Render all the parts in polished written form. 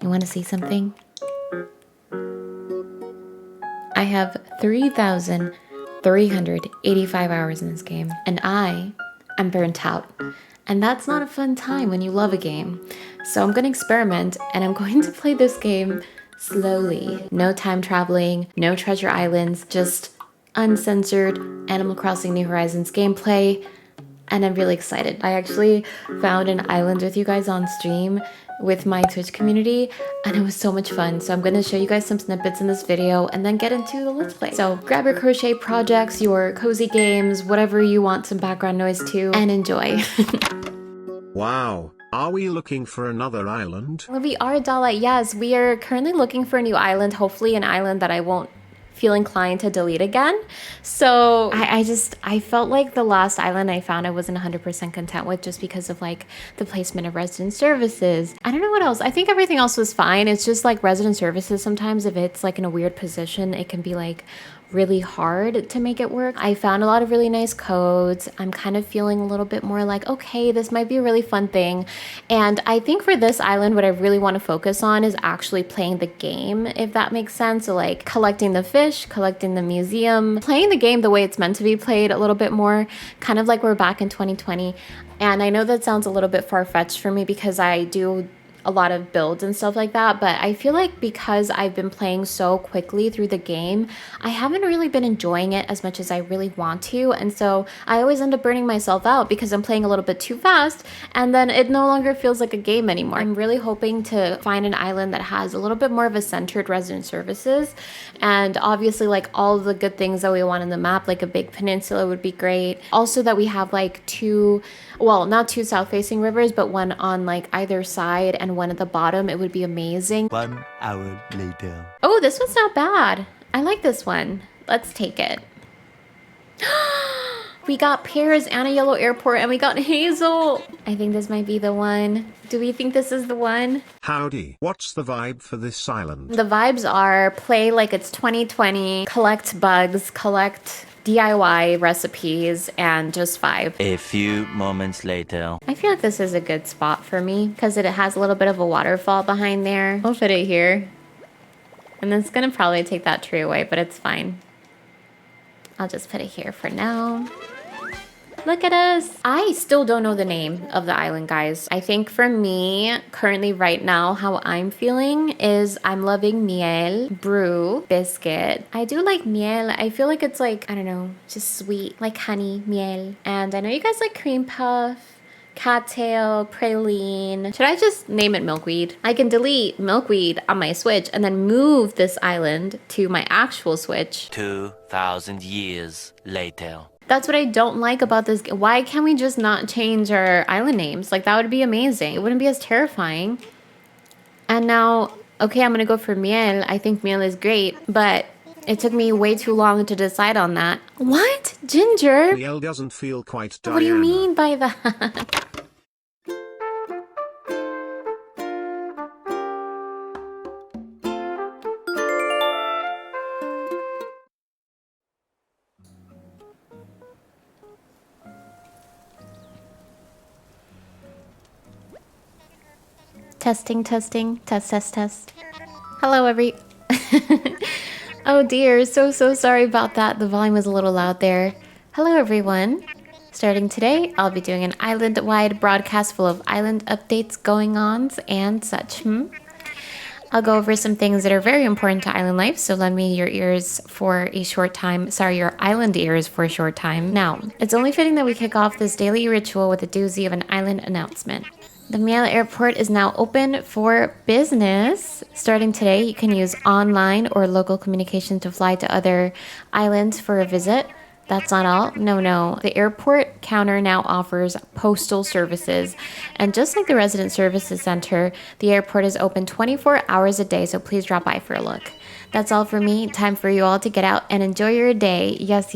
You want to see something? I have 3,385 hours in this game, and I am burnt out. And that's not a fun time when you love a game. So I'm gonna experiment, and I'm going to play this game slowly. No time traveling, no treasure islands, just uncensored Animal Crossing New Horizons gameplay. And I'm really excited. I actually found an island with you guys on stream with my Twitch community, and it was so much fun. So I'm going to show you guys some snippets in this video and then get into the Let's Play. So grab your crochet projects, your cozy games, whatever you want some background noise to, and enjoy. Wow, are we looking for another island? Well, we are, Dianaulait. Yes, we are currently looking for a new island, hopefully an island that I won't feel inclined to delete again. So I felt like the last island I found I wasn't 100% content with, just because of like the placement of resident services. I don't know what else. I think everything else was fine. It's just like resident services, sometimes if it's like in a weird position, it can be like really hard to make it work. I found a lot of really nice codes. I'm kind of feeling a little bit more like, okay, this might be a really fun thing. And I think for this island, what I really want to focus on is actually playing the game, if that makes sense. So like collecting the fish, collecting the museum, playing the game the way it's meant to be played a little bit more, kind of like we're back in 2020. And I know that sounds a little bit far-fetched for me because I do a lot of builds and stuff like that, but I feel like because I've been playing so quickly through the game, I haven't really been enjoying it as much as I really want to, and so I always end up burning myself out because I'm playing a little bit too fast, and then it no longer feels like a game anymore. I'm really hoping to find an island that has a little bit more of a centered resident services, and obviously like all the good things that we want in the map, like a big peninsula would be great. Also that we have like not two south-facing rivers, but one on like either side and one at the bottom. It would be amazing. 1 hour later. Oh, this one's not bad. I like this one. Let's take it. We got pears and a yellow airport, and we got Hazel. I think this might be the one. Do we think this is the one? Howdy. What's the vibe for this island? The vibes are play like it's 2020, collect bugs, collect DIY recipes, and just vibe. A few moments later. I feel like this is a good spot for me because it has a little bit of a waterfall behind there. I'll put it here. And it's gonna probably take that tree away, but it's fine. I'll just put it here for now. Look at us. I still don't know the name of the island, guys. I think for me, currently right now, how I'm feeling is I'm loving miel, brew, biscuit. I do like miel. I feel like it's like, I don't know, just sweet, like honey, miel. And I know you guys like cream puff, cattail, praline. Should I just name it milkweed? I can delete milkweed on my Switch and then move this island to my actual Switch. 2,000 years later. That's what I don't like about this game. Why can't we just not change our island names? Like, that would be amazing. It wouldn't be as terrifying. And now, okay, I'm gonna go for miel. I think miel is great, but it took me way too long to decide on that. What? Ginger? Miel doesn't feel quite Diana. What do you mean by that? Testing, testing, test, test, test. Hello, Oh dear, so sorry about that. The volume was a little loud there. Hello, everyone. Starting today, I'll be doing an island-wide broadcast full of island updates, going-ons, and such. I'll go over some things that are very important to island life, so lend me your ears for a short time. Sorry, your island ears for a short time. Now, it's only fitting that we kick off this daily ritual with a doozy of an island announcement. The Miel Airport is now open for business. Starting today, you can use online or local communication to fly to other islands for a visit. That's not all. No. The airport counter now offers postal services. And just like the Resident Services Center, the airport is open 24 hours a day, so please drop by for a look. That's all for me. Time for you all to get out and enjoy your day. Yes.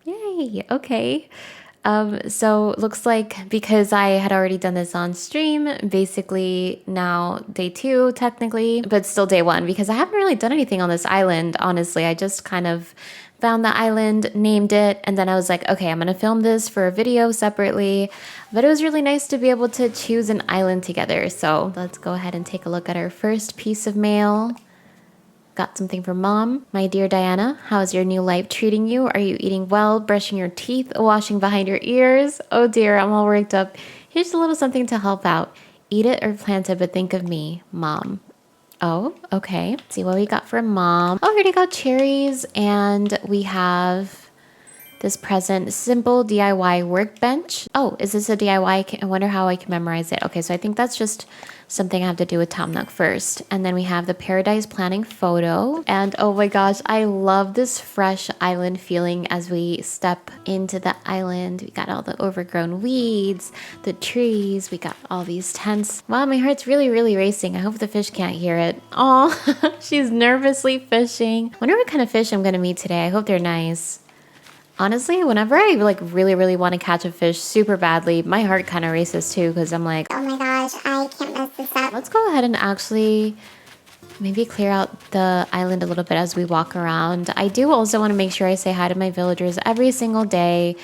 Yay. Okay. So looks like because I had already done this on stream, basically now day 2 technically, but still day 1 because I haven't really done anything on this island, honestly. I just kind of found the island, named it, and then I was like, okay, I'm gonna film this for a video separately. But it was really nice to be able to choose an island together. So let's go ahead and take a look at our first piece of mail. Got something from Mom. My dear Diana, how's your new life treating you? Are you eating well, brushing your teeth, washing behind your ears? Oh dear, I'm all worked up. Here's a little something to help out. Eat it or plant it, but think of me, Mom. Oh, okay. Let's see what we got from Mom. Oh, we already got cherries, and we have this present, simple DIY workbench. Oh, is this a DIY? I wonder how I can memorize it. Okay, so I think that's just something I have to do with Tom Nook first. And then we have the Paradise Planning photo. And oh my gosh, I love this fresh island feeling as we step into the island. We got all the overgrown weeds, the trees, we got all these tents. Wow, my heart's really, really racing. I hope the fish can't hear it. Oh, she's nervously fishing. Wonder what kind of fish I'm gonna meet today. I hope they're nice. Honestly, whenever I like really want to catch a fish super badly, my heart kind of races too because I'm like, oh my gosh, I can't mess this up. Let's go ahead and actually maybe clear out the island a little bit as we walk around. I do also want to make sure I say hi to my villagers every single day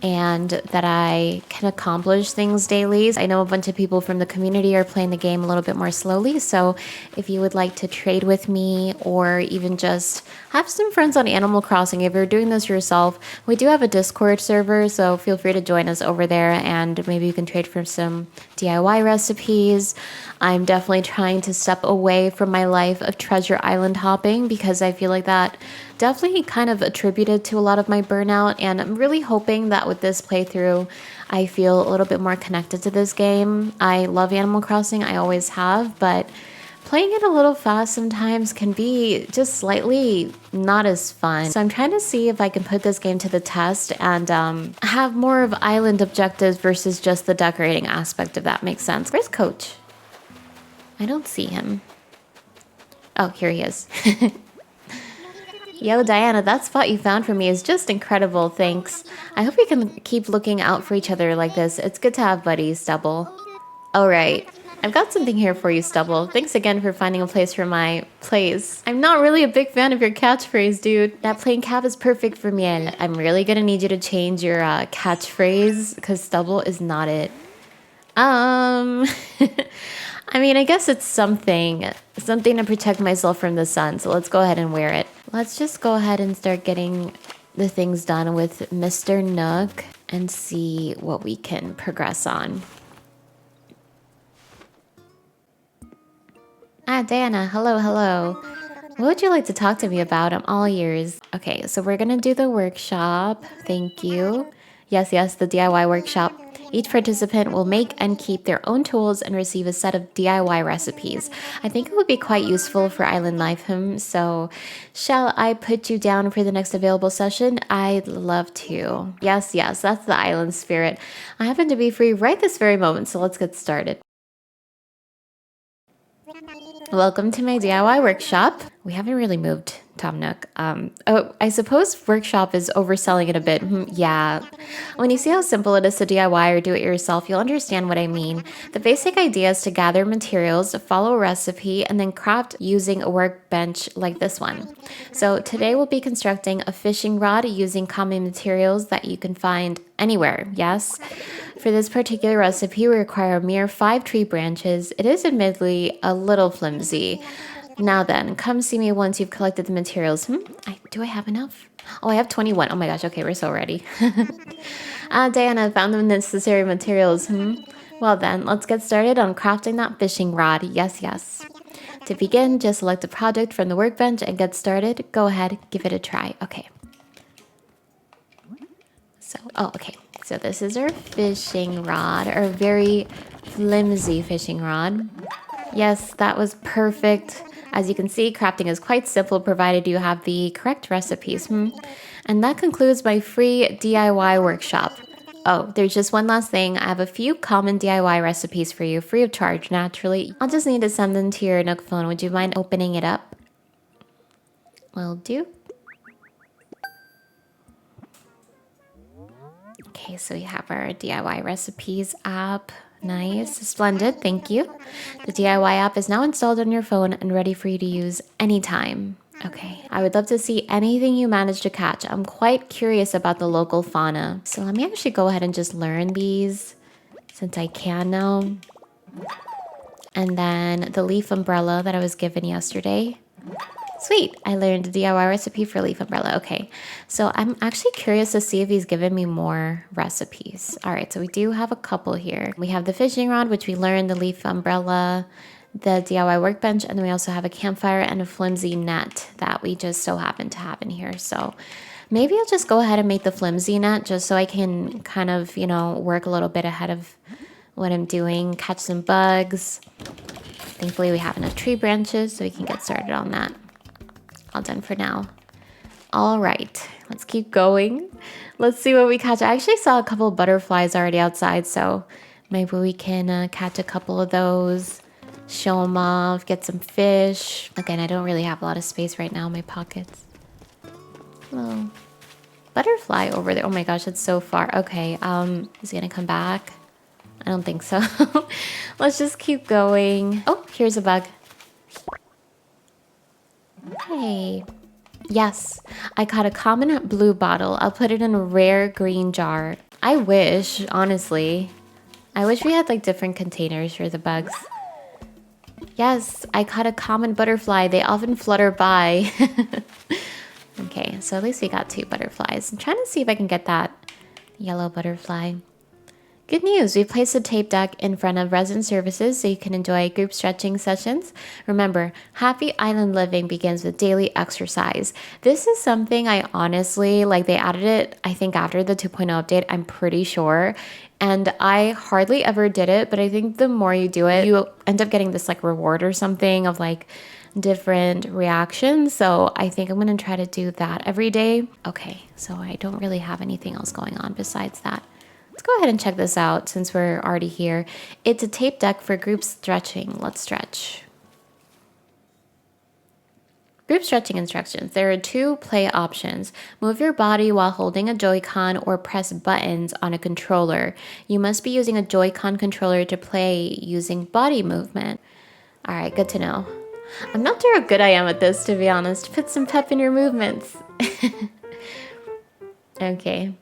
and that I can accomplish things daily. I know a bunch of people from the community are playing the game a little bit more slowly, so if you would like to trade with me or even just have some friends on Animal Crossing, if you're doing this yourself, we do have a Discord server, so feel free to join us over there and maybe you can trade for some DIY recipes. I'm definitely trying to step away from my life of treasure island hopping because I feel like that definitely kind of attributed to a lot of my burnout, and I'm really hoping that with this playthrough I feel a little bit more connected to this game. I love Animal Crossing, I always have, but playing it a little fast sometimes can be just slightly not as fun. So I'm trying to see if I can put this game to the test and have more of island objectives versus just the decorating aspect, if that makes sense. Where's Coach? I don't see him. Oh, here he is. Yo, Diana, that spot you found for me is just incredible, thanks. I hope we can keep looking out for each other like this. It's good to have buddies, Stubble. Alright, I've got something here for you, Stubble. Thanks again for finding a place for my place. I'm not really a big fan of your catchphrase, dude. That plain cap is perfect for me, and I'm really gonna need you to change your catchphrase, because Stubble is not it. I mean, I guess it's something to protect myself from the sun, so let's go ahead and wear it. Let's just go ahead and start getting the things done with Mr. Nook and see what we can progress on. Ah, Diana, hello. What would you like to talk to me about? I'm all ears. Okay, so we're gonna do the workshop. Thank you. Yes, the DIY workshop. Each participant will make and keep their own tools and receive a set of DIY recipes. I think it would be quite useful for island life, so shall I put you down for the next available session? I'd love to. Yes, that's the island spirit. I happen to be free right this very moment, so let's get started. Welcome to my DIY workshop. We haven't really moved, Tom Nook. Oh, I suppose workshop is overselling it a bit. Yeah. When you see how simple it is to DIY or do it yourself, you'll understand what I mean. The basic idea is to gather materials, follow a recipe, and then craft using a workbench like this one. So today we'll be constructing a fishing rod using common materials that you can find anywhere, yes? For this particular recipe, we require a mere 5 tree branches. It is admittedly a little flimsy. Now then, come see me once you've collected the materials. Do I have enough? Oh, I have 21. Oh my gosh, okay, we're so ready. Diana, found the necessary materials. Well then, let's get started on crafting that fishing rod. Yes. To begin, just select a project from the workbench and get started. Go ahead, give it a try. Okay. So this is our fishing rod, our very flimsy fishing rod. Yes, that was perfect. As you can see, crafting is quite simple provided you have the correct recipes. And that concludes my free DIY workshop. Oh, there's just one last thing. I have a few common DIY recipes for you, free of charge, naturally. I'll just need to send them to your Nook phone. Would you mind opening it up? Will do. Okay, so we have our DIY recipes app. Nice, splendid, thank you. The DIY app is now installed on your phone and ready for you to use anytime. Okay, I would love to see anything you managed to catch. I'm quite curious about the local fauna. So let me actually go ahead and just learn these since I can now. And then the leaf umbrella that I was given yesterday. Sweet, I learned the DIY recipe for leaf umbrella. Okay, so I'm actually curious to see if he's given me more recipes. All right, so we do have a couple here. We have the fishing rod, which we learned, the leaf umbrella, the DIY workbench, and then we also have a campfire and a flimsy net that we just so happen to have in here. So maybe I'll just go ahead and make the flimsy net just so I can kind of, you know, work a little bit ahead of what I'm doing, catch some bugs. Thankfully we have enough tree branches so we can get started on that. All done for now. All right, let's keep going. Let's see what we catch. I actually saw a couple of butterflies already outside, so maybe we can catch a couple of those, show them off, get some fish. Again, I don't really have a lot of space right now in my pockets. Hello. Butterfly over there. Oh my gosh, it's so far. Okay, is he gonna come back? I don't think so. Let's just keep going. Oh, here's a bug. Hey. Yes, I caught a common blue bottle. I'll put it in a rare green jar. I wish, honestly. I wish we had like different containers for the bugs. Yes, I caught a common butterfly. They often flutter by. Okay, so at least we got 2 butterflies. I'm trying to see if I can get that yellow butterfly. Good news, we placed a tape deck in front of resident services so you can enjoy group stretching sessions. Remember, happy island living begins with daily exercise. This is something I honestly, like they added it, I think after the 2.0 update, I'm pretty sure. And I hardly ever did it, but I think the more you do it, you end up getting this like reward or something of like different reactions. So I think I'm gonna try to do that every day. Okay, so I don't really have anything else going on besides that. Let's go ahead and check this out since we're already here. It's a tape deck for group stretching. Let's stretch. Group stretching instructions. There are 2 play options. Move your body while holding a Joy-Con or press buttons on a controller. You must be using a Joy-Con controller to play using body movement. All right, good to know. I'm not sure how good I am at this, to be honest. Put some pep in your movements. Okay.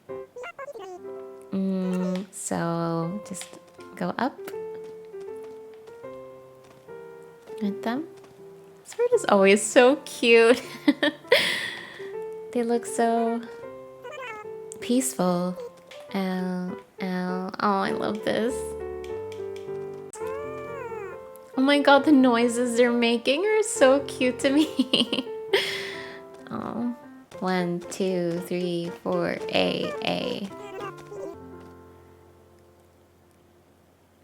So just go up with them. This bird is always so cute. They look so peaceful. Oh, I love this. Oh my god, the noises they're making are so cute to me. Oh, 1, 2, 3, 4, A.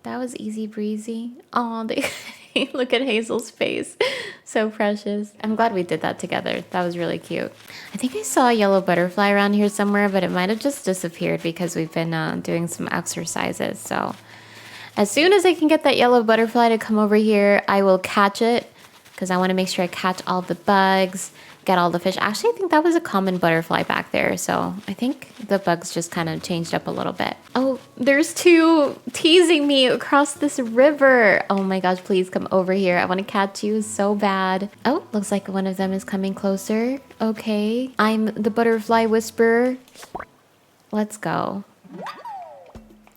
That was easy breezy. Oh, look at Hazel's face. So precious. I'm glad we did that together. That was really cute. I think I saw a yellow butterfly around here somewhere, but it might have just disappeared because we've been doing some exercises. So as soon as I can get that yellow butterfly to come over here, I will catch it because I want to make sure I catch all the bugs, get all the fish. Actually, I think that was a common butterfly back there. So I think the bugs just kind of changed up a little bit. Oh, there's 2 teasing me across this river. Oh my gosh, please come over here. I want to catch you so bad. Oh, looks like one of them is coming closer. Okay, I'm the butterfly whisperer. Let's go.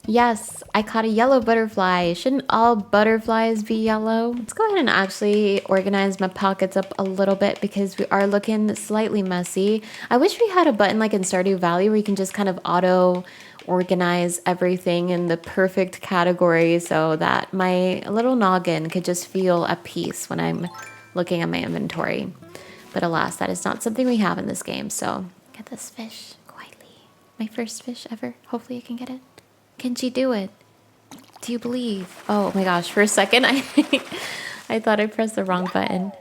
Yes, I caught a yellow butterfly. Shouldn't all butterflies be yellow? Let's go ahead and actually organize my pockets up a little bit because we are looking slightly messy. I wish we had a button like in Stardew Valley where you can just kind of auto organize everything in the perfect category so that my little noggin could just feel at peace when I'm looking at my inventory. But alas, that is not something we have in this game. So get this fish quietly. My first fish ever. Hopefully I can get it. Can she do it? Do you believe? Oh my gosh, for a second I thought I pressed the wrong button.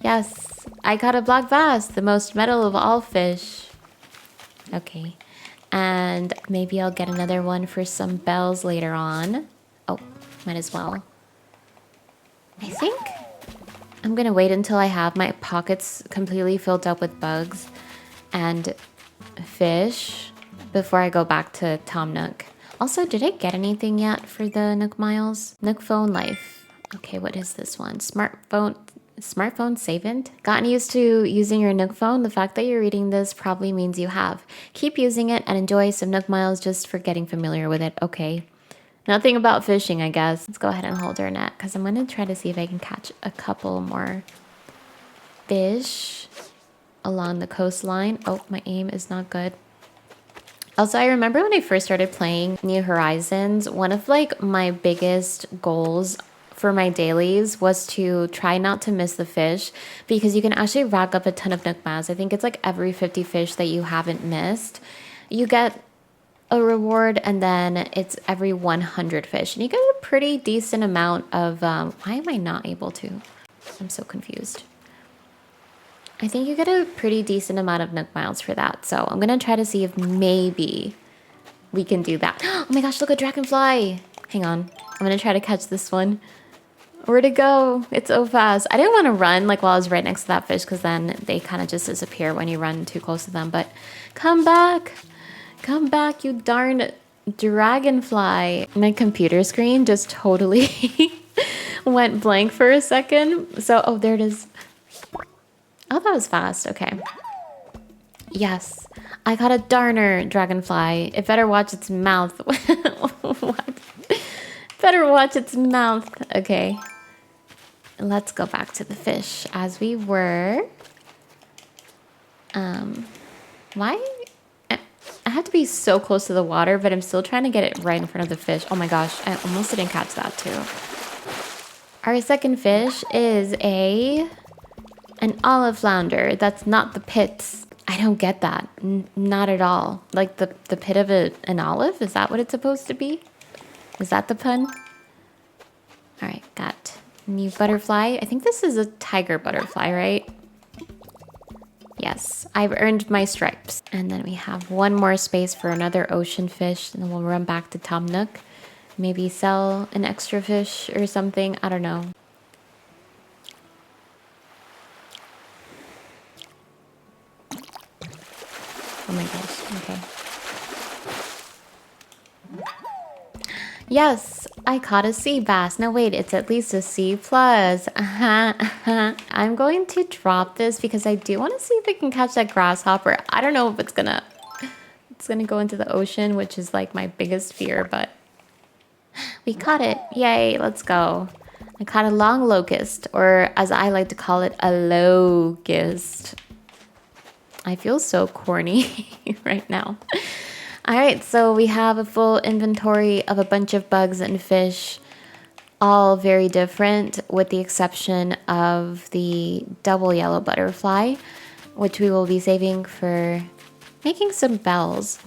Yes, I caught a black bass, the most metal of all fish. Okay, and maybe I'll get another one for some bells later on. Oh, might as well. I think I'm gonna wait until I have my pockets completely filled up with bugs and fish before I go back to Tom Nook. Also, did I get anything yet for the Nook Miles? Nook Phone Life. Okay, what is this one? Smartphone Smartphone savant? Gotten used to using your Nook phone? The fact that you're reading this probably means you have. Keep using it and enjoy some Nook miles just for getting familiar with it. Okay. Nothing about fishing, I guess. Let's go ahead and hold our net because I'm going to try to see if I can catch a couple more fish along the coastline. Oh, my aim is not good. Also, I remember when I first started playing New Horizons, one of like my biggest goals for my dailies was to try not to miss the fish because you can actually rack up a ton of Nook miles. I think it's like every 50 fish that you haven't missed, you get a reward, and then it's every 100 fish. And you get a pretty decent amount of, why am I not able to? I'm so confused. I think you get a pretty decent amount of Nook miles for that. So I'm going to try to see if maybe we can do that. Oh my gosh, look at dragonfly. Hang on. I'm going to try to catch this one. Where'd it go? It's so fast. I didn't want to run like while I was right next to that fish because then they kind of just disappear when you run too close to them. But come back. Come back, you darn dragonfly. My computer screen just totally went blank for a second. So, oh, there it is. Oh, that was fast. Okay. Yes. I got a darner dragonfly. It better watch its mouth. What? Better watch its mouth. Okay. Let's go back to the fish as we were. Why? I have to be so close to the water, but I'm still trying to get it right in front of the fish. Oh my gosh, I almost didn't catch that too. Our second fish is an olive flounder. That's not the pits. I don't get that. Not at all. Like the pit of an olive? Is that what it's supposed to be? Is that the pun? All right, got new butterfly. I think this is a tiger butterfly, right? Yes, I've earned my stripes. And then we have one more space for another ocean fish, and then we'll run back to Tom Nook. Maybe sell an extra fish or something. I don't know. Oh my gosh, okay. Yes, I caught a sea bass. No, wait, it's at least a C plus. I'm going to drop this because I do want to see if I can catch that grasshopper. I don't know if it's gonna go into the ocean, which is like my biggest fear, but we caught it. Yay, let's go. I caught a long locust, or as I like to call it, a locust. I feel so corny right now. All right, so we have a full inventory of a bunch of bugs and fish, all very different with the exception of the double yellow butterfly, which we will be saving for making some bells.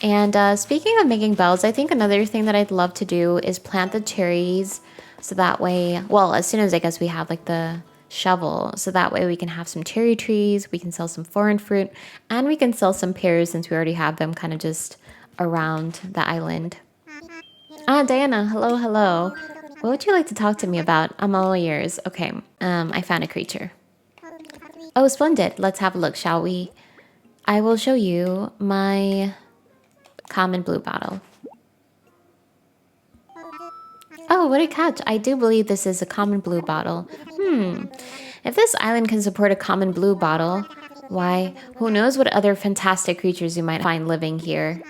And speaking of making bells, I think another thing that I'd love to do is plant the cherries so that way, well, as soon as I guess we have like the shovel, so that way we can have some cherry trees, we can sell some foreign fruit, and we can sell some pears since we already have them kind of just around the island. Ah, Diana, hello, hello. What would you like to talk to me about? I'm all ears. Okay, I found a creature. Oh, splendid. Let's have a look, shall we? I will show you my common blue bottle. Oh, what a catch. I do believe this is a common blue bottle. If this island can support a common blue bottle, why, who knows what other fantastic creatures you might find living here.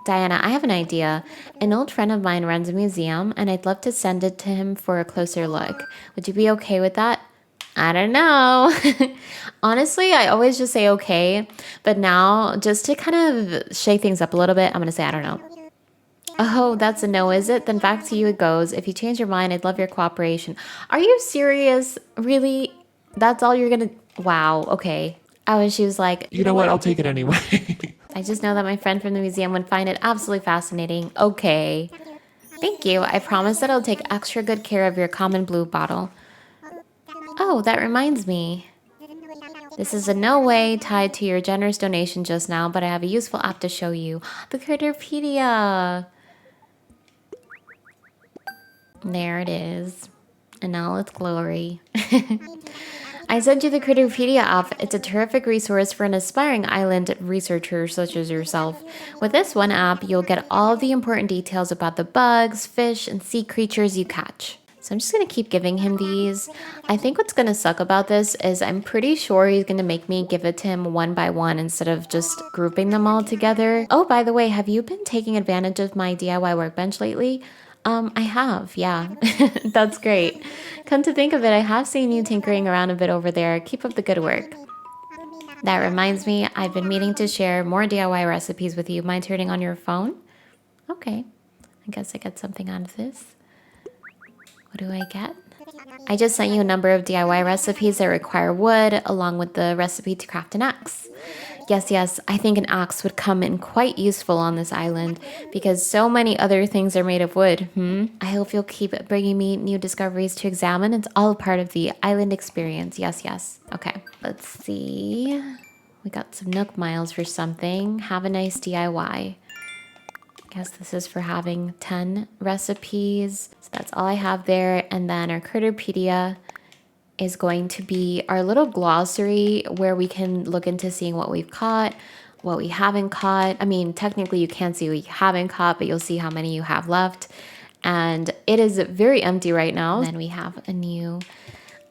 Diana, I have an idea. An old friend of mine runs a museum, and I'd love to send it to him for a closer look. Would you be okay with that? I don't know. Honestly, I always just say okay, but now, just to kind of shake things up a little bit, I'm going to say I don't know. Oh, that's a no, is it? Then back to you it goes. If you change your mind, I'd love your cooperation. Are you serious? Really? That's all you're gonna... Wow, okay. Oh, and she was like... You know what? I'll take it anyway. I just know that my friend from the museum would find it absolutely fascinating. Okay. Thank you. I promise that I'll take extra good care of your common blue bottle. Oh, that reminds me. This is in no way tied to your generous donation just now, but I have a useful app to show you. The Critterpedia. There it is, in all its glory. I sent you the Critterpedia app. It's a terrific resource for an aspiring island researcher such as yourself. With this one app, you'll get all the important details about the bugs, fish, and sea creatures you catch. So I'm just gonna keep giving him these. I think what's gonna suck about this is I'm pretty sure he's gonna make me give it to him one by one instead of just grouping them all together. Oh, by the way, have you been taking advantage of my DIY workbench lately? I have, yeah. That's great. Come to think of it, I have seen you tinkering around a bit over there. Keep up the good work. That reminds me, I've been meaning to share more DIY recipes with you. Mind turning on your phone? Okay. I guess I get something out of this. What do I get? I just sent you a number of DIY recipes that require wood, along with the recipe to craft an axe. Yes, I think an axe would come in quite useful on this island because so many other things are made of wood. I hope you'll keep bringing me new discoveries to examine. It's all a part of the island experience. Yes. Okay, let's see. We got some Nook miles for something. Have a nice DIY. Guess this is for having 10 recipes. So that's all I have there. And then our Critterpedia is going to be our little glossary where we can look into seeing what we've caught, what we haven't caught. I mean, technically you can't see what you haven't caught, but you'll see how many you have left. And it is very empty right now. And then we have a new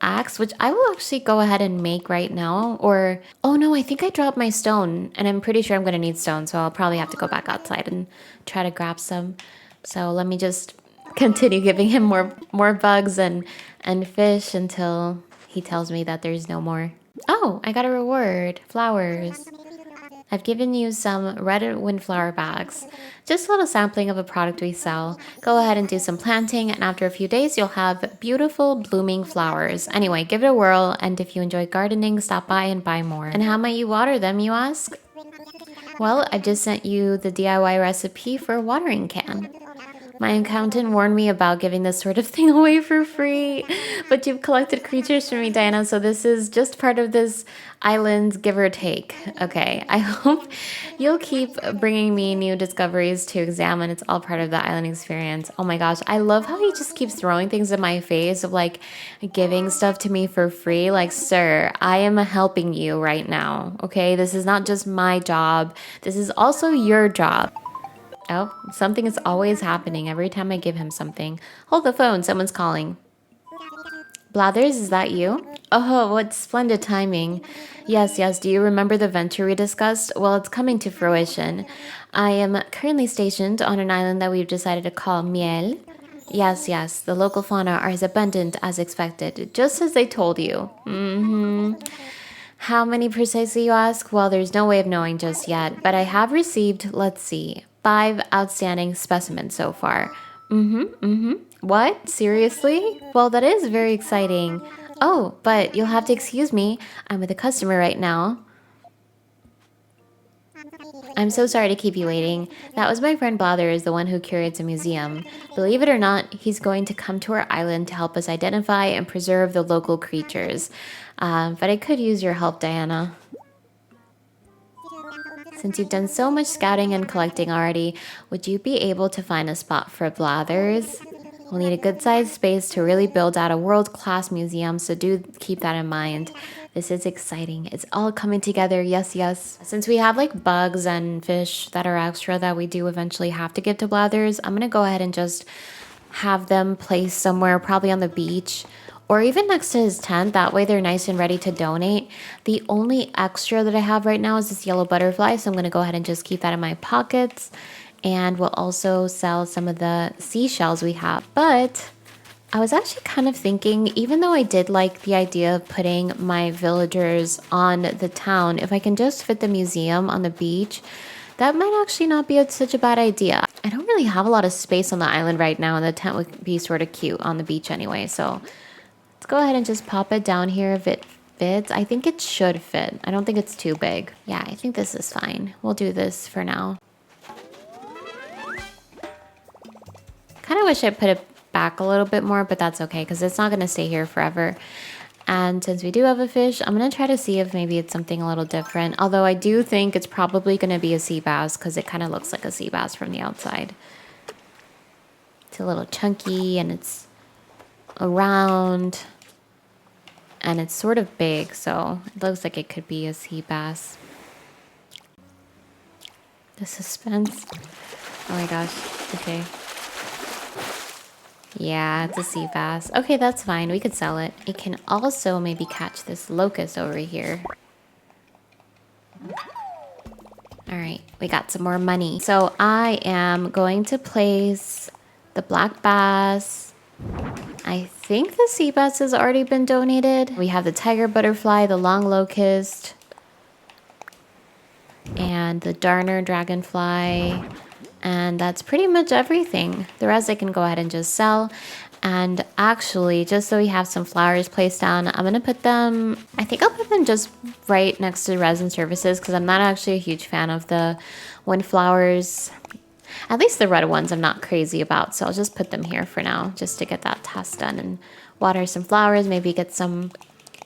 axe, which I will actually go ahead and make right now. Or, oh no, I think I dropped my stone and I'm pretty sure I'm gonna need stone. So I'll probably have to go back outside and try to grab some. So let me just continue giving him more bugs and fish until he tells me that there's no more. Oh, I got a reward. Flowers. I've given you some red windflower bags. Just a little sampling of a product we sell. Go ahead and do some planting, and after a few days, you'll have beautiful blooming flowers. Anyway, give it a whirl, and if you enjoy gardening, stop by and buy more. And how might you water them, you ask? Well, I just sent you the DIY recipe for a watering can. My accountant warned me about giving this sort of thing away for free, but you've collected creatures for me, Diana, so this is just part of this island's give or take. Okay, I hope you'll keep bringing me new discoveries to examine. It's all part of the island experience. Oh my gosh, I love how he just keeps throwing things in my face of like giving stuff to me for free. Like, sir, I am helping you right now, okay? This is not just my job. This is also your job. Oh, something is always happening every time I give him something. Hold the phone, someone's calling. Blathers, is that you? Oh, what splendid timing. Yes, do you remember the venture we discussed? Well, it's coming to fruition. I am currently stationed on an island that we've decided to call Miel. Yes, the local fauna are as abundant as expected, just as they told you. How many precisely, you ask? Well, there's no way of knowing just yet, but I have received, let's see, 5 outstanding specimens so far. What? Seriously? Well, that is very exciting. Oh, but you'll have to excuse me. I'm with a customer right now. I'm so sorry to keep you waiting. That was my friend Blathers, the one who curates a museum. Believe it or not, he's going to come to our island to help us identify and preserve the local creatures. But I could use your help, Diana. Since you've done so much scouting and collecting already, would you be able to find a spot for Blathers? We'll need a good-sized space to really build out a world-class museum, so do keep that in mind. This is exciting. It's all coming together, yes. Since we have like bugs and fish that are extra that we do eventually have to give to Blathers, I'm gonna go ahead and just have them placed somewhere, probably on the beach, or even next to his tent. That way they're nice and ready to donate. The only extra that I have right now is this yellow butterfly, so I'm going to go ahead and just keep that in my pockets. And we'll also sell some of the seashells we have. But I was actually kind of thinking, even though I did like the idea of putting my villagers on the town, if I can just fit the museum on the beach, that might actually not be such a bad idea. I don't really have a lot of space on the island right now, and the tent would be sort of cute on the beach anyway, so let's go ahead and just pop it down here if it fits. I think it should fit. I don't think it's too big. Yeah, I think this is fine. We'll do this for now. Kind of wish I put it back a little bit more, but that's okay because it's not going to stay here forever. And since we do have a fish, I'm going to try to see if maybe it's something a little different. Although I do think it's probably going to be a sea bass because it kind of looks like a sea bass from the outside. It's a little chunky and it's around. And it's sort of big, so it looks like it could be a sea bass. The suspense. Oh my gosh. Okay. Yeah, it's a sea bass. Okay, that's fine. We could sell it. It can also maybe catch this locust over here. All right, we got some more money. So I am going to place the black bass. I think the sea bass has already been donated. We have the tiger butterfly, the long locust, and the darner dragonfly. And that's pretty much everything. The rest I can go ahead and just sell. And actually, just so we have some flowers placed down, I'm gonna put them, I think I'll put them just right next to resin services because I'm not actually a huge fan of the windflowers. At least the red ones I'm not crazy about, so I'll just put them here for now, just to get that task done and water some flowers, maybe get some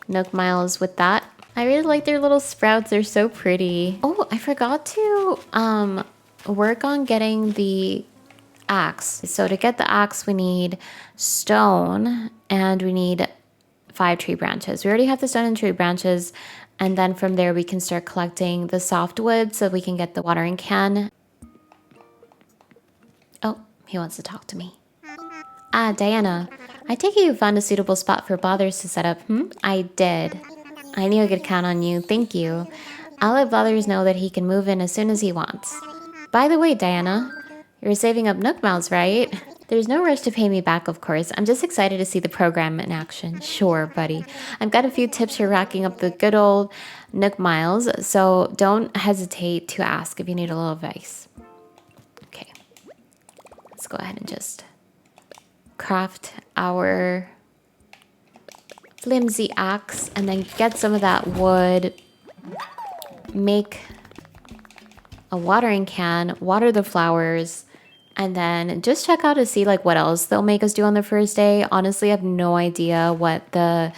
Nook Miles with that. I really like their little sprouts, they're so pretty. Oh, I forgot to work on getting the axe. So to get the axe, we need stone and we need 5 tree branches. We already have the stone and tree branches, and then from there we can start collecting the softwood so we can get the watering can. Oh, he wants to talk to me. Ah, Diana, I take it you found a suitable spot for Bothers to set up, I did. I knew I could count on you, thank you. I'll let Bothers know that he can move in as soon as he wants. By the way, Diana, you're saving up Nook Miles, right? There's no rush to pay me back, of course. I'm just excited to see the program in action. Sure, buddy. I've got a few tips for racking up the good old Nook Miles, so don't hesitate to ask if you need a little advice. Okay. Let's go ahead and just craft our flimsy axe and then get some of that wood. Make a watering can, water the flowers, and then just check out to see like what else they'll make us do on the first day. Honestly, I have no idea what the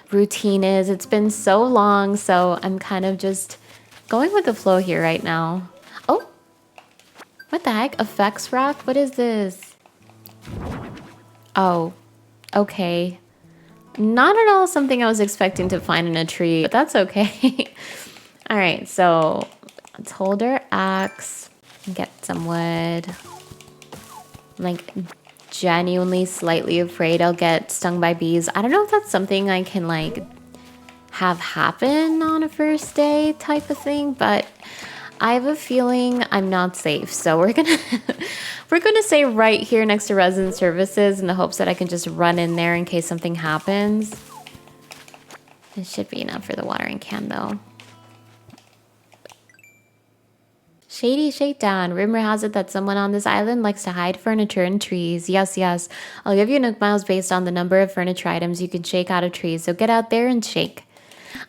routine is. It's been so long, so I'm kind of just going with the flow here right now. Oh, what the heck? Effects rock? What is this? Oh, okay. Not at all something I was expecting to find in a tree, but that's okay. All right, so let's hold our axe and get some wood. I'm like genuinely slightly afraid I'll get stung by bees. I don't know if that's something I can like have happen on a first day type of thing, but I have a feeling I'm not safe. So we're gonna stay right here next to resident services in the hopes that I can just run in there in case something happens. It should be enough for the watering can though. Shady Shakedown. Rumor has it that someone on this island likes to hide furniture in trees. Yes, yes. I'll give you Nook Miles based on the number of furniture items you can shake out of trees. So get out there and shake.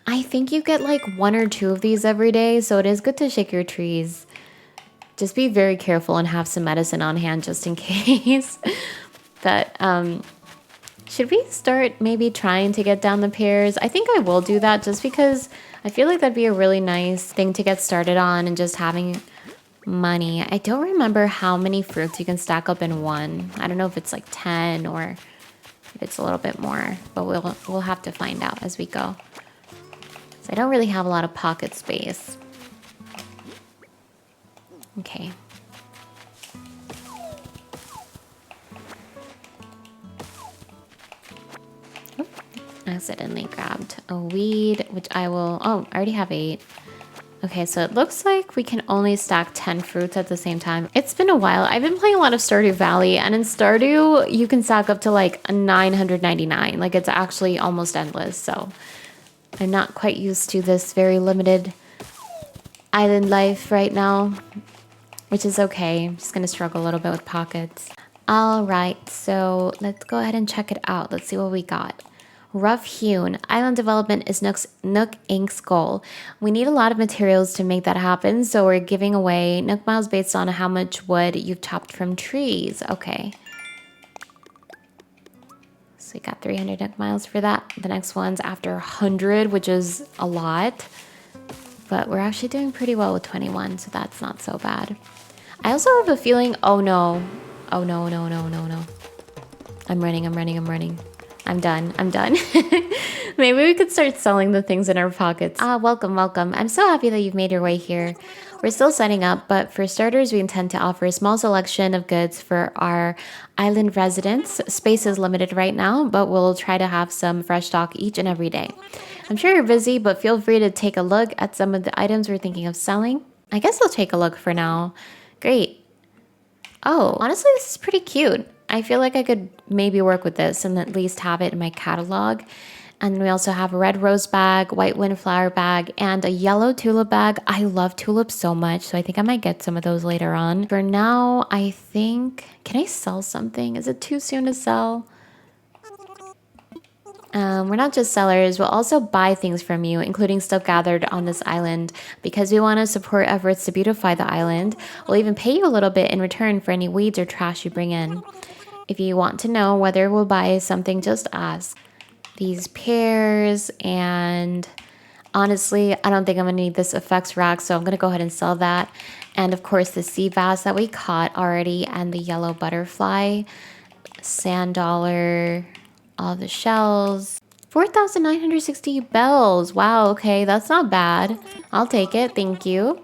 I think you get like 1 or 2 of these every day, so it is good to shake your trees. Just be very careful and have some medicine on hand just in case. But should we start maybe trying to get down the pears? I think I will do that just because I feel like that'd be a really nice thing to get started on and just having money. I don't remember how many fruits you can stack up in one. I don't know if it's like 10 or if it's a little bit more, but we'll have to find out as we go. So I don't really have a lot of pocket space. Okay. Oop, I accidentally grabbed a weed, which I will... Oh, I already have 8. Okay, so it looks like we can only stack 10 fruits at the same time. It's been a while. I've been playing a lot of Stardew Valley, and in Stardew, you can stack up to like a 999. Like, it's actually almost endless, so I'm not quite used to this very limited island life right now, which is okay. I'm just gonna struggle a little bit with pockets. All right, so let's go ahead and check it out. Let's see what we got. Rough hewn. Island development is Nook Inc.'s goal. We need a lot of materials to make that happen, so we're giving away Nook Miles based on how much wood you've chopped from trees. Okay. So we got 300 Nook Miles for that. The next one's after 100, which is a lot. But we're actually doing pretty well with 21, so that's not so bad. I also have a feeling... Oh, no. Oh, no, no, no, no, no. I'm running. I'm done. I'm done. Maybe we could start selling the things in our pockets. Ah, welcome, welcome. I'm so happy that you've made your way here. We're still setting up, but for starters, we intend to offer a small selection of goods for our island residents. Space is limited right now, but we'll try to have some fresh stock each and every day. I'm sure you're busy, but feel free to take a look at some of the items we're thinking of selling. I guess I'll take a look for now. Great. Oh, honestly, this is pretty cute. I feel like I could maybe work with this and at least have it in my catalog. And we also have a red rose bag, white windflower bag, and a yellow tulip bag. I love tulips so much, so I think I might get some of those later on. For now, I think... Can I sell something? Is it too soon to sell? We're not just sellers, we'll also buy things from you, including stuff gathered on this island. Because we want to support efforts to beautify the island, we'll even pay you a little bit in return for any weeds or trash you bring in. If you want to know whether we'll buy something, just ask. These pears, and honestly, I don't think I'm gonna need this effects rack, so I'm gonna go ahead and sell that. And of course, the sea bass that we caught already, and the yellow butterfly, sand dollar, all the shells. 4,960 bells. Wow, okay, that's not bad. I'll take it, thank you.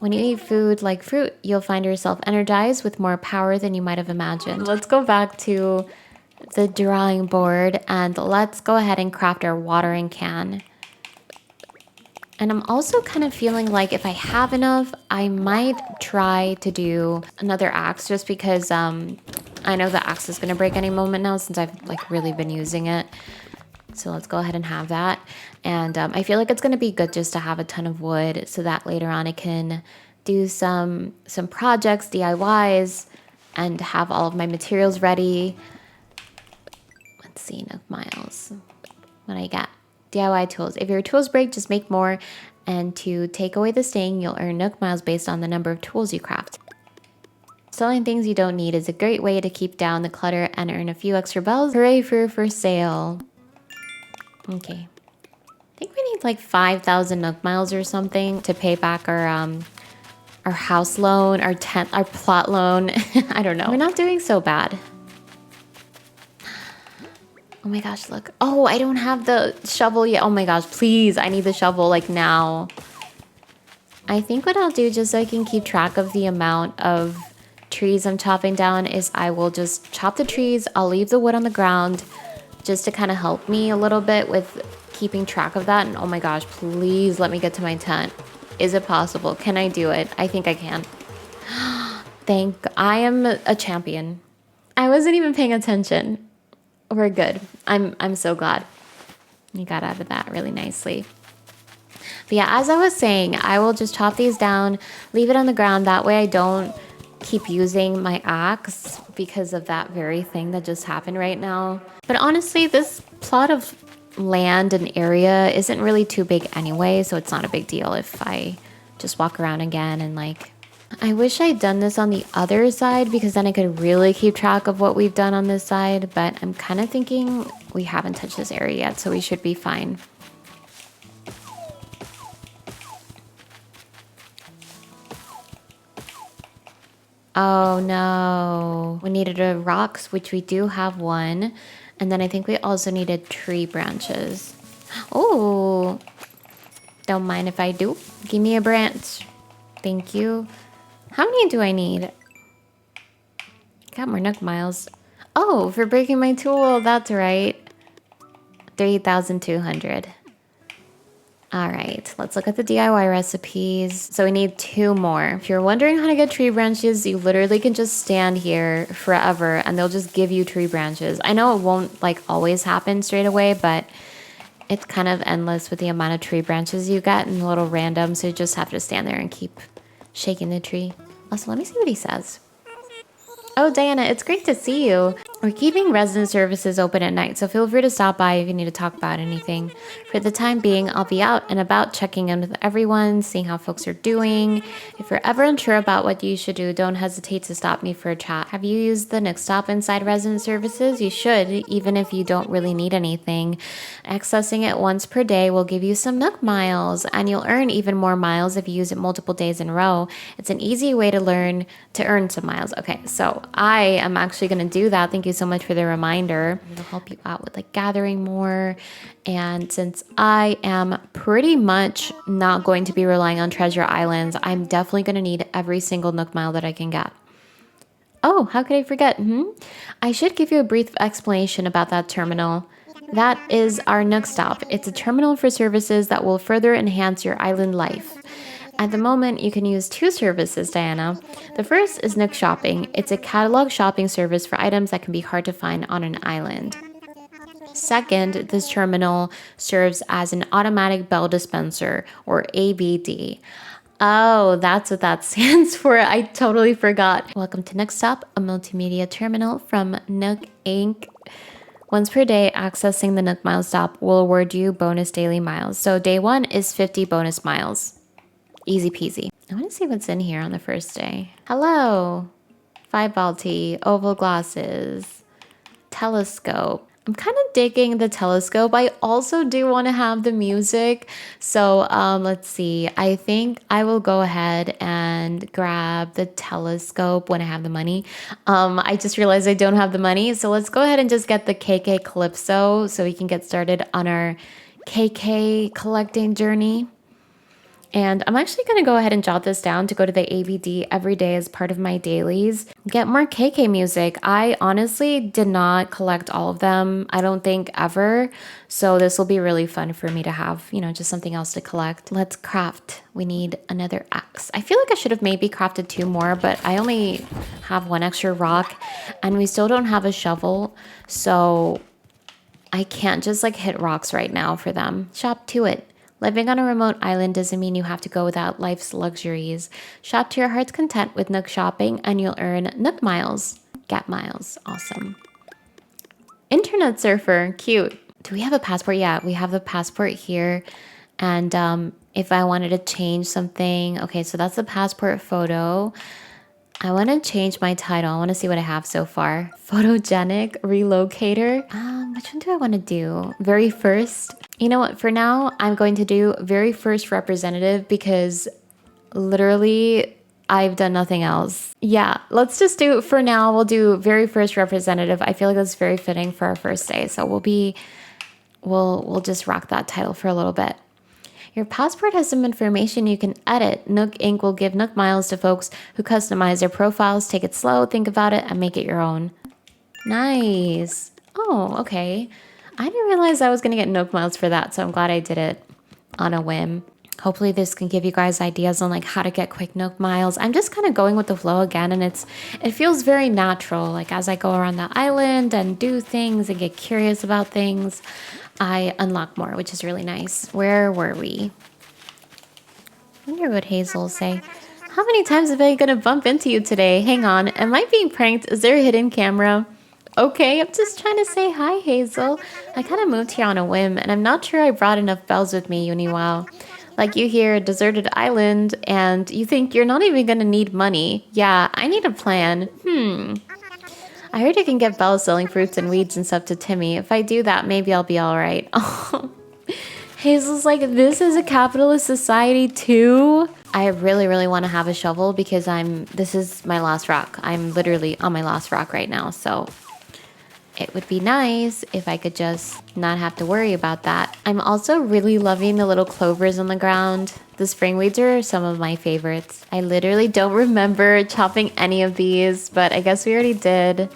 When you eat food like fruit, you'll find yourself energized with more power than you might have imagined. Let's go back to the drawing board and let's go ahead and craft our watering can. And I'm also kind of feeling like if I have enough, I might try to do another axe just because I know the axe is going to break any moment now since I've like really been using it. So let's go ahead and have that. And I feel like it's going to be good just to have a ton of wood so that later on I can do some projects, DIYs, and have all of my materials ready. Let's see, Nook Miles. What I got? DIY tools. If your tools break, just make more. And to take away the sting, you'll earn Nook Miles based on the number of tools you craft. Selling things you don't need is a great way to keep down the clutter and earn a few extra bells. Hooray for your first sale. Okay. I think we need like 5,000 Nook Miles or something to pay back our house loan, our plot loan. I don't know. We're not doing so bad. Oh my gosh, look. Oh, I don't have the shovel yet. Oh my gosh, please. I need the shovel like now. I think what I'll do just so I can keep track of the amount of trees I'm chopping down is I will just chop the trees. I'll leave the wood on the ground just to kind of help me a little bit with keeping track of that. And oh my gosh, please let me get to my tent. Is it possible? Can I do it? I think I can. I am a champion. I wasn't even paying attention. We're good. I'm so glad. You got out of that really nicely. But yeah, as I was saying, I will just chop these down, leave it on the ground. That way I don't keep using my axe because of that very thing that just happened right now. But honestly, this plot of land and area isn't really too big anyway, so it's not a big deal if I just walk around again and like... I wish I'd done this on the other side because then I could really keep track of what we've done on this side, but I'm kind of thinking we haven't touched this area yet, so we should be fine. Oh no, we needed a rocks, which we do have one. And then I think we also needed tree branches. Oh, don't mind if I do. Give me a branch. Thank you. How many do I need? Got more Nook Miles. Oh, for breaking my tool, that's right. 3,200. All right, let's look at the DIY recipes. So we need 2 more. If you're wondering how to get tree branches, you literally can just stand here forever and they'll just give you tree branches. I know it won't like always happen straight away, but it's kind of endless with the amount of tree branches you get and a little random. So you just have to stand there and keep shaking the tree. Also, let me see what he says. Oh, Diana, it's great to see you. We're keeping resident services open at night, so feel free to stop by if you need to talk about anything. For the time being, I'll be out and about checking in with everyone, seeing how folks are doing. If you're ever unsure about what you should do, don't hesitate to stop me for a chat. Have you used the Nook Stop inside resident services? You should, even if you don't really need anything. Accessing it once per day will give you some Nook Miles, and you'll earn even more miles if you use it multiple days in a row. It's an easy way to learn to earn some miles. Okay, so I am actually going to do that. Thank you so much for the reminder. It'll help you out with like gathering more. And since I am pretty much not going to be relying on treasure islands, I'm definitely going to need every single Nook Mile that I can get. Oh, how could I forget? I should give you a brief explanation about that terminal. That is our Nook Stop. It's a terminal for services that will further enhance your island life. At the moment, you can use 2 services, Diana. The first is Nook Shopping. It's a catalog shopping service for items that can be hard to find on an island. Second, this terminal serves as an automatic bell dispenser, or ABD. Oh, that's what that stands for. I totally forgot. Welcome to Nook Stop, a multimedia terminal from Nook Inc. Once per day, accessing the Nook Mile Stop will award you bonus daily miles. So day 1 is 50 bonus miles. Easy peasy. I want to see what's in here on the first day. Hello. 5-ball tea, oval glasses, telescope. I'm kind of digging the telescope. I also do want to have the music. So let's see. I think I will go ahead and grab the telescope when I have the money. I just realized I don't have the money. So let's go ahead and just get the KK Calypso so we can get started on our KK collecting journey. And I'm actually going to go ahead and jot this down to go to the ABD every day as part of my dailies. Get more KK music. I honestly did not collect all of them, I don't think ever. So this will be really fun for me to have, you know, just something else to collect. Let's craft. We need another axe. I feel like I should have maybe crafted 2 more, but I only have 1 extra rock and we still don't have a shovel. So I can't just like hit rocks right now for them. Shop to it. Living on a remote island doesn't mean you have to go without life's luxuries. Shop to your heart's content with Nook Shopping and you'll earn Nook Miles. Get miles. Awesome. Internet surfer. Cute. Do we have a passport? Yeah, we have the passport here. And if I wanted to change something, okay, so that's the passport photo. I want to change my title. I want to see what I have so far. Photogenic relocator. Which one do I want to do? Very first. You know what? For now, I'm going to do very first representative because literally I've done nothing else. Yeah, let's just do, for now, we'll do very first representative. I feel like that's very fitting for our first day. So we'll just rock that title for a little bit. Your passport has some information you can edit. Nook Inc. will give Nook Miles to folks who customize their profiles. Take it slow, think about it, and make it your own. Nice. Oh, okay. I didn't realize I was going to get Nook Miles for that, so I'm glad I did it on a whim. Hopefully this can give you guys ideas on like how to get quick Nook Miles. I'm just kind of going with the flow again, and it feels very natural. Like as I go around the island and do things and get curious about things, I unlock more, which is really nice. Where were we? I wonder what Hazel will say. How many times am I gonna bump into you today? Hang on, am I being pranked? Is there a hidden camera? Okay, I'm just trying to say hi, Hazel. I kind of moved here on a whim, and I'm not sure I brought enough bells with me, Uniwow. Like you hear a deserted island, and you think you're not even gonna need money. Yeah, I need a plan. I heard you can get bells selling fruits and weeds and stuff to Timmy. If I do that, maybe I'll be all right. Oh, Hazel's like, this is a capitalist society too? I really, really want to have a shovel because this is my last rock. I'm literally on my last rock right now. So it would be nice if I could just not have to worry about that. I'm also really loving the little clovers on the ground. The spring weeds are some of my favorites. I literally don't remember chopping any of these, but I guess we already did.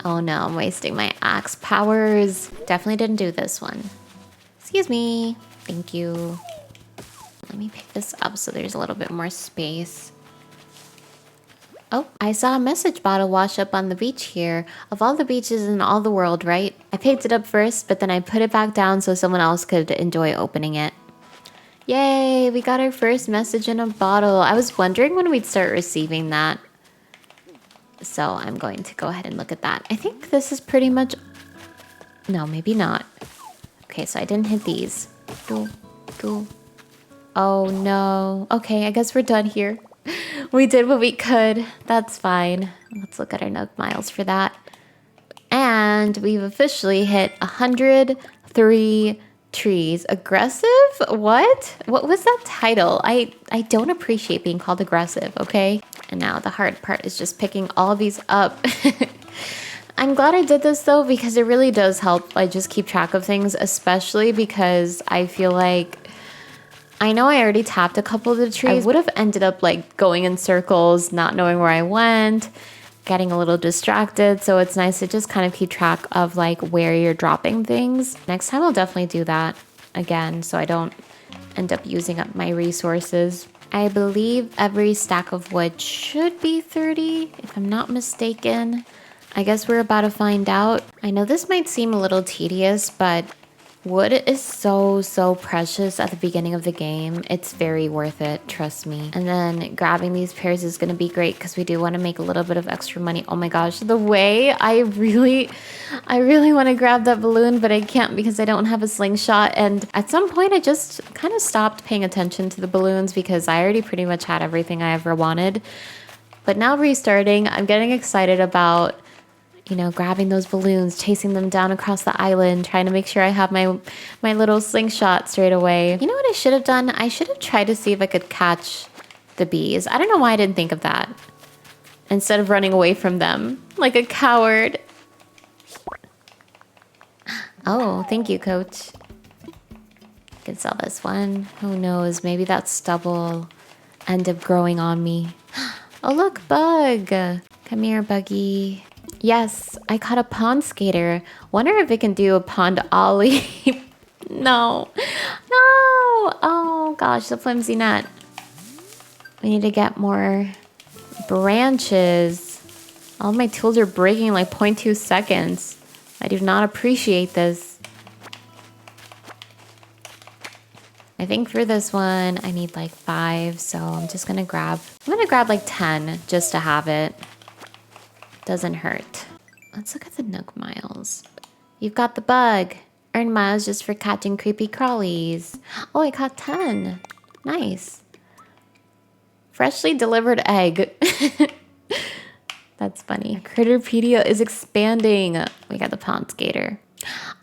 Oh no, I'm wasting my axe powers. Definitely didn't do this one. Excuse me. Thank you. Let me pick this up so there's a little bit more space. Oh, I saw a message bottle wash up on the beach here. Of all the beaches in all the world, right? I picked it up first, but then I put it back down so someone else could enjoy opening it. Yay, we got our first message in a bottle. I was wondering when we'd start receiving that. So I'm going to go ahead and look at that. I think this is pretty much... No, maybe not. Okay, so I didn't hit these. Oh no. Okay, I guess we're done here. We did what we could. That's fine. Let's look at our Nook Miles for that. And we've officially hit 103 trees. Aggressive? What? What was that title? I don't appreciate being called aggressive, okay? And now the hard part is just picking all these up. I'm glad I did this though, because it really does help like just keep track of things, especially because I feel like I know I already tapped a couple of the trees. I would have ended up like going in circles, not knowing where I went, getting a little distracted. So it's nice to just kind of keep track of like where you're dropping things. Next time I'll definitely do that again so I don't end up using up my resources. I believe every stack of wood should be 30, if I'm not mistaken. I guess we're about to find out. I know this might seem a little tedious, but wood is so precious at the beginning of the game. It's very worth it, trust me. And then grabbing these pairs is gonna be great because we do want to make a little bit of extra money. Oh my gosh, the way I really want to grab that balloon, but I can't because I don't have a slingshot. And at some point I just kind of stopped paying attention to the balloons because I already pretty much had everything I ever wanted. But now restarting, I'm getting excited about, you know, grabbing those balloons, chasing them down across the island, trying to make sure I have my little slingshot straight away. You know what I should have done? I should have tried to see if I could catch the bees. I don't know why I didn't think of that. Instead of running away from them like a coward. Oh, thank you, coach. I can sell this one. Who knows? Maybe that stubble end up growing on me. Oh, look, bug. Come here, buggy. Yes, I caught a pond skater. Wonder if it can do a pond ollie. No. Oh gosh, the flimsy net. We need to get more branches. All my tools are breaking in like 0.2 seconds. I do not appreciate this. I think for this one, I need like 5. So I'm gonna grab like 10 just to have it. Doesn't hurt. Let's look at the Nook miles. You've got the bug. Earn miles just for catching creepy crawlies. Oh, I caught 10. Nice. Freshly delivered egg. That's funny. Critterpedia is expanding. We got the pond skater.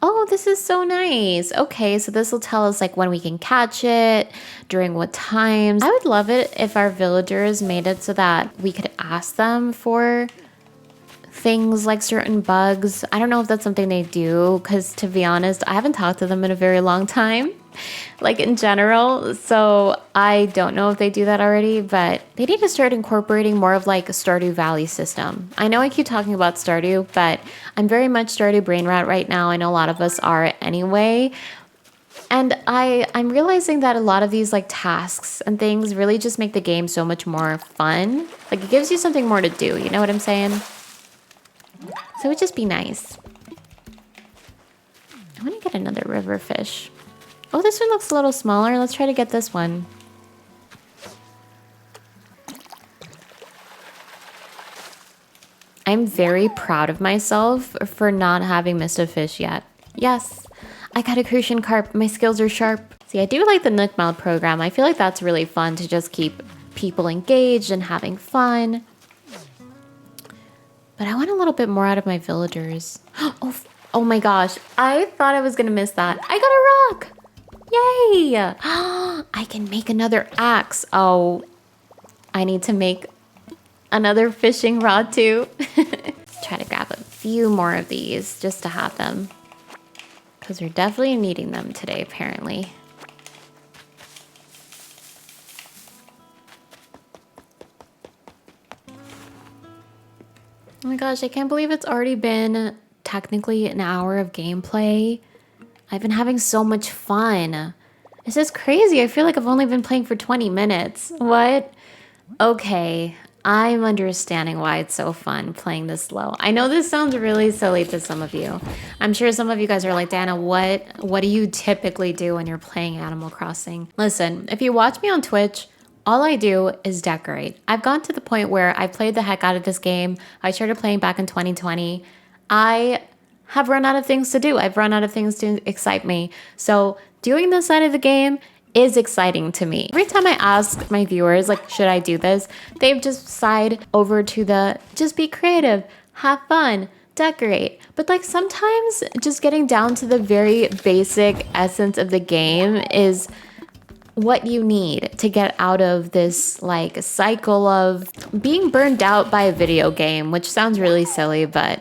Oh, this is so nice. Okay, so this will tell us like when we can catch it, during what times. I would love it if our villagers made it so that we could ask them for things like certain bugs. I don't know if that's something they do, because to be honest, I haven't talked to them in a very long time, like in general. So I don't know if they do that already, but they need to start incorporating more of like a Stardew Valley system. I know I keep talking about Stardew, but I'm very much Stardew brain rat right now. I know a lot of us are anyway. And I'm realizing that a lot of these like tasks and things really just make the game so much more fun. Like it gives you something more to do, you know what I'm saying? So it would just be nice. I want to get another river fish. Oh, this one looks a little smaller. Let's try to get this one. I'm very proud of myself for not having missed a fish yet. Yes, I got a crucian carp. My skills are sharp. See, I do like the Nook Mile program. I feel like that's really fun to just keep people engaged and having fun. But I want a little bit more out of my villagers. Oh my gosh. I thought I was going to miss that. I got a rock. Yay. I can make another axe. Oh, I need to make another fishing rod too. Try to grab a few more of these just to have them, because we're definitely needing them today, apparently. Oh my gosh, I can't believe it's already been technically an hour of gameplay. I've been having so much fun. It's just crazy. I feel like I've only been playing for 20 minutes. What? Okay, I'm understanding why it's so fun playing this slow. I know this sounds really silly to some of you. I'm sure some of you guys are like, Dana, what do you typically do when you're playing Animal Crossing? Listen, if you watch me on Twitch, all I do is decorate. I've gone to the point where I played the heck out of this game. I started playing back in 2020. I have run out of things to do. I've run out of things to excite me. So doing this side of the game is exciting to me. Every time I ask my viewers, like, should I do this? They've just sighed over to the, just be creative, have fun, decorate. But like sometimes just getting down to the very basic essence of the game is what you need to get out of this like cycle of being burned out by a video game, which sounds really silly, but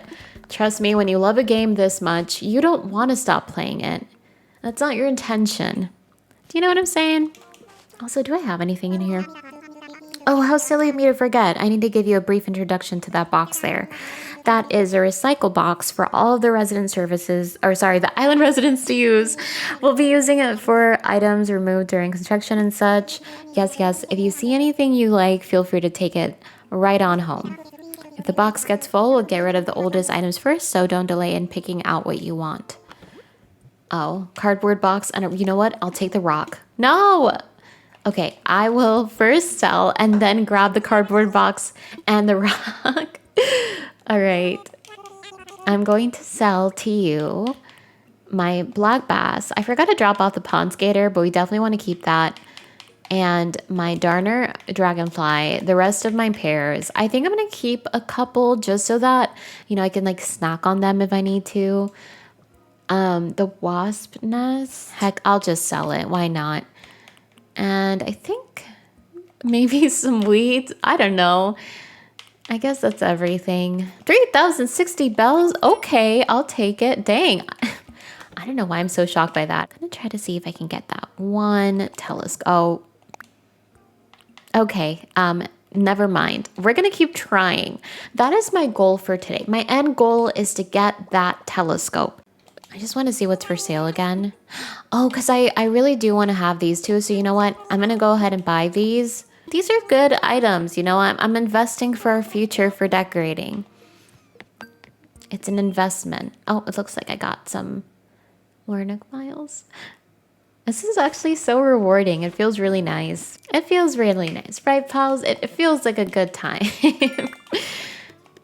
Trust me, when you love a game this much, you don't want to stop playing it. That's not your intention. Do you know what I'm saying? Also, do I have anything in here? Oh, how silly of me to forget. I need to give you a brief introduction to that box there. That is a recycle box for all of the resident services, or sorry, the island residents to use. We'll be using it for items removed during construction and such. Yes, yes, if you see anything you like, feel free to take it right on home. If the box gets full, we'll get rid of the oldest items first, so don't delay in picking out what you want. Oh, cardboard box, and you know what? I'll take the rock. No! Okay, I will first sell and then grab the cardboard box and the rock. All right. I'm going to sell to you my black bass. I forgot to drop off the pond skater, but we definitely want to keep that. And my darner dragonfly, the rest of my pears. I think I'm going to keep a couple just so that, you know, I can like snack on them if I need to. The wasp nest, heck, I'll just sell it. Why not? And I think maybe some weeds. I don't know. I guess that's everything. 3,060 bells. Okay, I'll take it. Dang. I don't know why I'm so shocked by that. I'm going to try to see if I can get that one telescope. Oh. Okay, never mind. We're going to keep trying. That is my goal for today. My end goal is to get that telescope. I just want to see what's for sale again. Oh, because I really do want to have these too. So you know what? I'm going to go ahead and buy these. These are good items. You know, I'm investing for our future for decorating. It's an investment. Oh, it looks like I got some more Nook Miles. This is actually so rewarding. It feels really nice. It feels really nice, right, pals? It feels like a good time.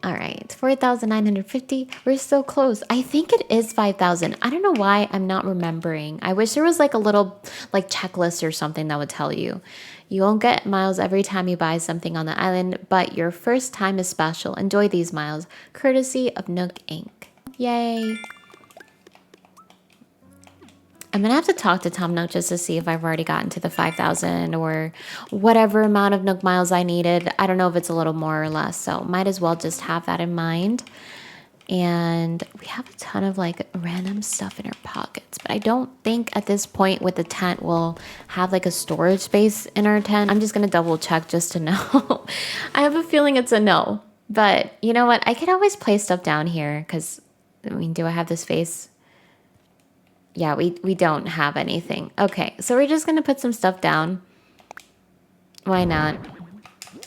All right, 4,950. We're so close. I think it is 5,000. I don't know why I'm not remembering. I wish there was like a little like checklist or something that would tell you. You won't get miles every time you buy something on the island, but your first time is special. Enjoy these miles, courtesy of Nook Inc. Yay. I'm going to have to talk to Tom Nook just to see if I've already gotten to the 5,000 or whatever amount of Nook miles I needed. I don't know if it's a little more or less, so might as well just have that in mind. And we have a ton of like random stuff in our pockets, but I don't think at this point with the tent we'll have like a storage space in our tent. I'm just going to double check just to know. I have a feeling it's a no, but you know what? I could always place stuff down here because, I mean, do I have the space? Yeah, we don't have anything. Okay, so we're just going to put some stuff down. Why not?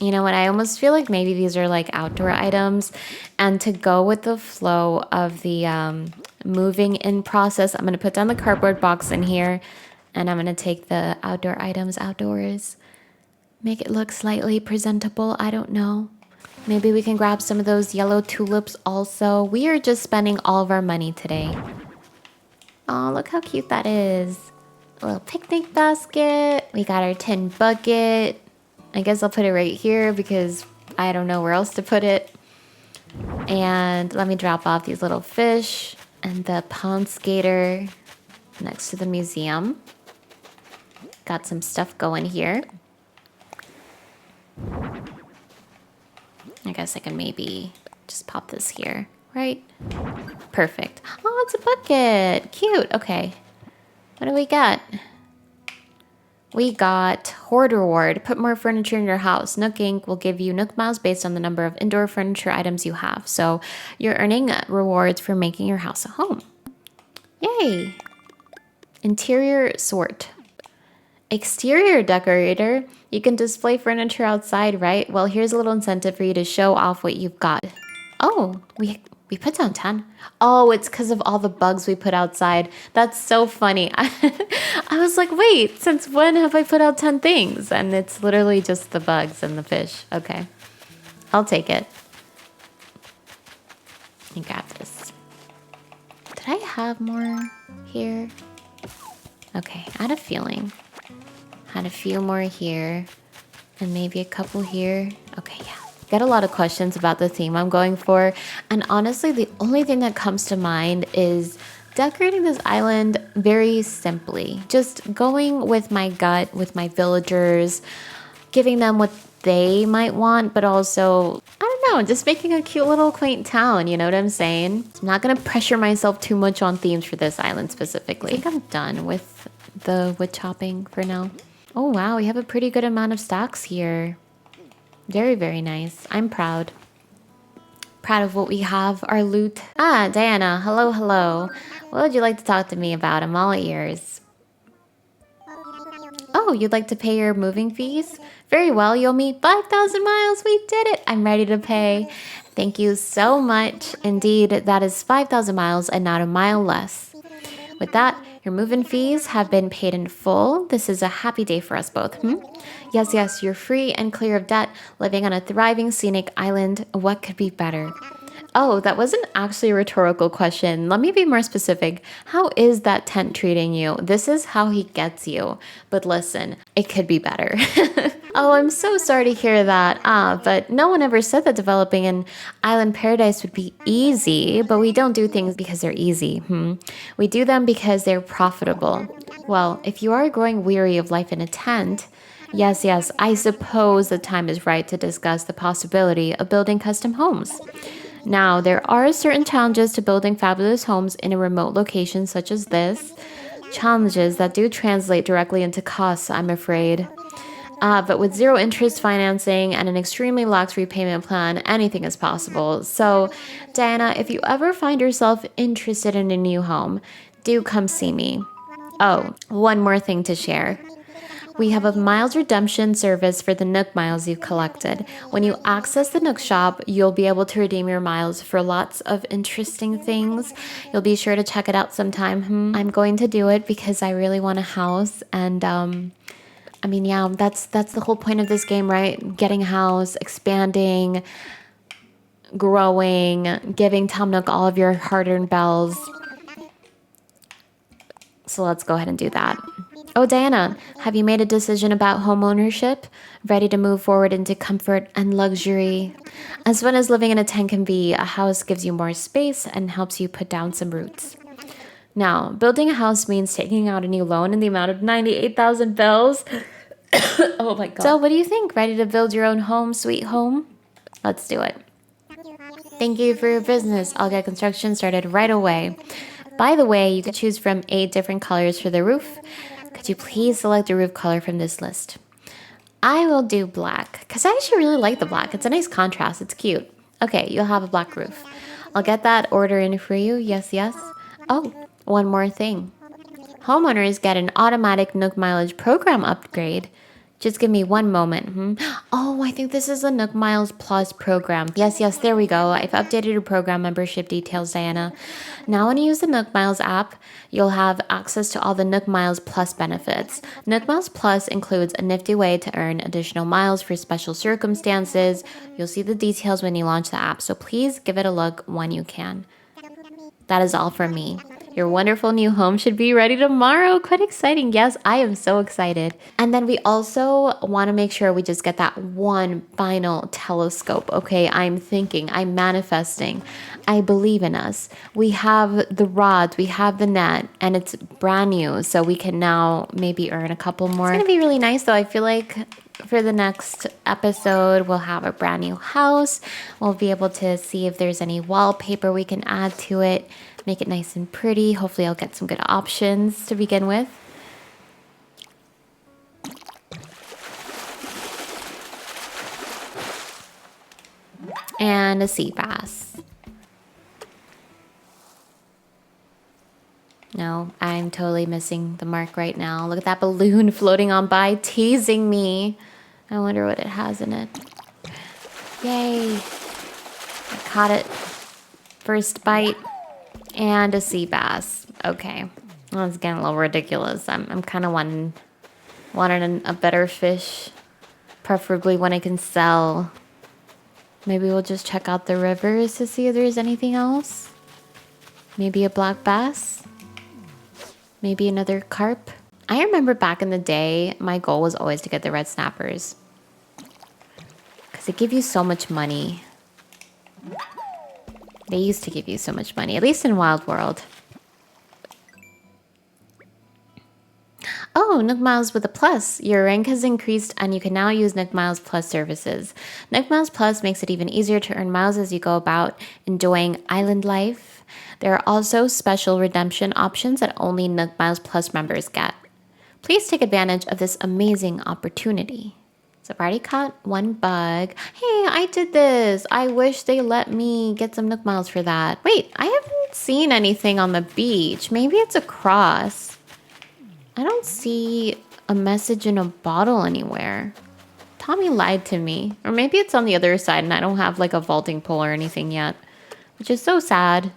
You know what? I almost feel like maybe these are like outdoor items. And to go with the flow of the moving in process, I'm going to put down the cardboard box in here. And I'm going to take the outdoor items outdoors. Make it look slightly presentable. I don't know. Maybe we can grab some of those yellow tulips also. We are just spending all of our money today. Oh, look how cute that is. A little picnic basket. We got our tin bucket. I guess I'll put it right here because I don't know where else to put it. And let me drop off these little fish and the pond skater next to the museum. Got some stuff going here. I guess I can maybe just pop this here, right? Perfect. Oh, it's a bucket. Cute. Okay. What do we got? We got Hoard Reward. Put more furniture in your house. Nook Inc. will give you Nook Miles based on the number of indoor furniture items you have. So you're earning rewards for making your house a home. Yay. Interior sort. Exterior decorator. You can display furniture outside, right? Well, here's a little incentive for you to show off what you've got. Oh, we put down 10. Oh, it's because of all the bugs we put outside. That's so funny. I was like, wait, since when have I put out 10 things? And it's literally just the bugs and the fish. Okay, I'll take it. And grab this. Did I have more here? Okay, I had a feeling. Had a few more here. And maybe a couple here. Okay, yeah. Get a lot of questions about the theme I'm going for, and honestly the only thing that comes to mind is decorating this island very simply, just going with my gut, with my villagers, giving them what they might want, but also, I don't know, just making a cute little quaint town, you know what I'm saying? I'm not gonna pressure myself too much on themes for this island specifically. I think I'm done with the wood chopping for now. Oh wow, we have a pretty good amount of stacks here. Very, very nice. I'm proud. Proud of what we have, our loot. Ah, Diana, hello, hello. What would you like to talk to me about? I'm all ears. Oh, you'd like to pay your moving fees? Very well, you owe me 5,000 miles. We did it. I'm ready to pay. Thank you so much. Indeed, that is 5,000 miles and not a mile less. With that, your move-in fees have been paid in full. This is a happy day for us both, Yes, yes, you're free and clear of debt, living on a thriving scenic island. What could be better? Oh, that wasn't actually a rhetorical question. Let me be more specific. How is that tent treating you? This is how he gets you. But listen, it could be better. Oh, I'm so sorry to hear that. But no one ever said that developing an island paradise would be easy, but we don't do things because they're easy. We do them because they're profitable. Well, if you are growing weary of life in a tent, yes, yes, I suppose the time is right to discuss the possibility of building custom homes. Now, there are certain challenges to building fabulous homes in a remote location such as this. Challenges that do translate directly into costs, I'm afraid. But with zero interest financing and an extremely lax repayment plan, anything is possible. So, Diana, if you ever find yourself interested in a new home, do come see me. Oh, one more thing to share. We have a miles redemption service for the Nook miles you've collected. When you access the Nook shop, you'll be able to redeem your miles for lots of interesting things. You'll be sure to check it out sometime. I'm going to do it because I really want a house. And I mean, yeah, that's the whole point of this game, right? Getting a house, expanding, growing, giving Tom Nook all of your hard-earned bells. So let's go ahead and do that. Oh, Diana, have you made a decision about home ownership? Ready to move forward into comfort and luxury? As fun as living in a tent can be, a house gives you more space and helps you put down some roots. Now, building a house means taking out a new loan in the amount of 98,000 bells. Oh my god. So what do you think? Ready to build your own home, sweet home? Let's do it. Thank you for your business. I'll get construction started right away. By the way, you can choose from 8 different colors for the roof. Could you please select a roof color from this list? I will do black, because I actually really like the black. It's a nice contrast. It's cute. Okay, you'll have a black roof. I'll get that order in for you. Yes, yes. Oh, one more thing. Homeowners get an automatic Nook mileage program upgrade. Just give me one moment. Oh, I think this is a Nook Miles Plus program. Yes, yes, there we go. I've updated your program membership details, Diana. Now when you use the Nook Miles app, you'll have access to all the Nook Miles Plus benefits. Nook Miles Plus includes a nifty way to earn additional miles for special circumstances. You'll see the details when you launch the app, so please give it a look when you can. That is all from me. Your wonderful new home should be ready tomorrow. Quite exciting. Yes, I am so excited. And then we also want to make sure we just get that one final telescope. Okay, I'm thinking, I'm manifesting. I believe in us. We have the rods, we have the net, and it's brand new. So we can now maybe earn a couple more. It's going to be really nice though. I feel like for the next episode, we'll have a brand new house. We'll be able to see if there's any wallpaper we can add to it. Make it nice and pretty. Hopefully I'll get some good options to begin with. And a sea bass. No, I'm totally missing the mark right now. Look at that balloon floating on by, teasing me. I wonder what it has in it. Yay. I caught it. First bite. And a sea bass. Okay. Well, it's getting a little ridiculous. I'm kind of wanting a better fish. Preferably one I can sell. Maybe we'll just check out the rivers to see if there's anything else. Maybe a black bass. Maybe another carp. I remember back in the day, my goal was always to get the red snappers. Because they give you so much money. They used to give you so much money, at least in Wild World. Oh, Nook Miles with a plus. Your rank has increased and you can now use Nook Miles Plus services. Nook Miles Plus makes it even easier to earn miles as you go about enjoying island life. There are also special redemption options that only Nook Miles Plus members get. Please take advantage of this amazing opportunity. So I've already caught one bug. Hey, I did this. I wish they let me get some Nook Miles for that. Wait, I haven't seen anything on the beach. Maybe it's a cross. I don't see a message in a bottle anywhere. Tommy lied to me. Or maybe it's on the other side and I don't have like a vaulting pole or anything yet. Which is so sad.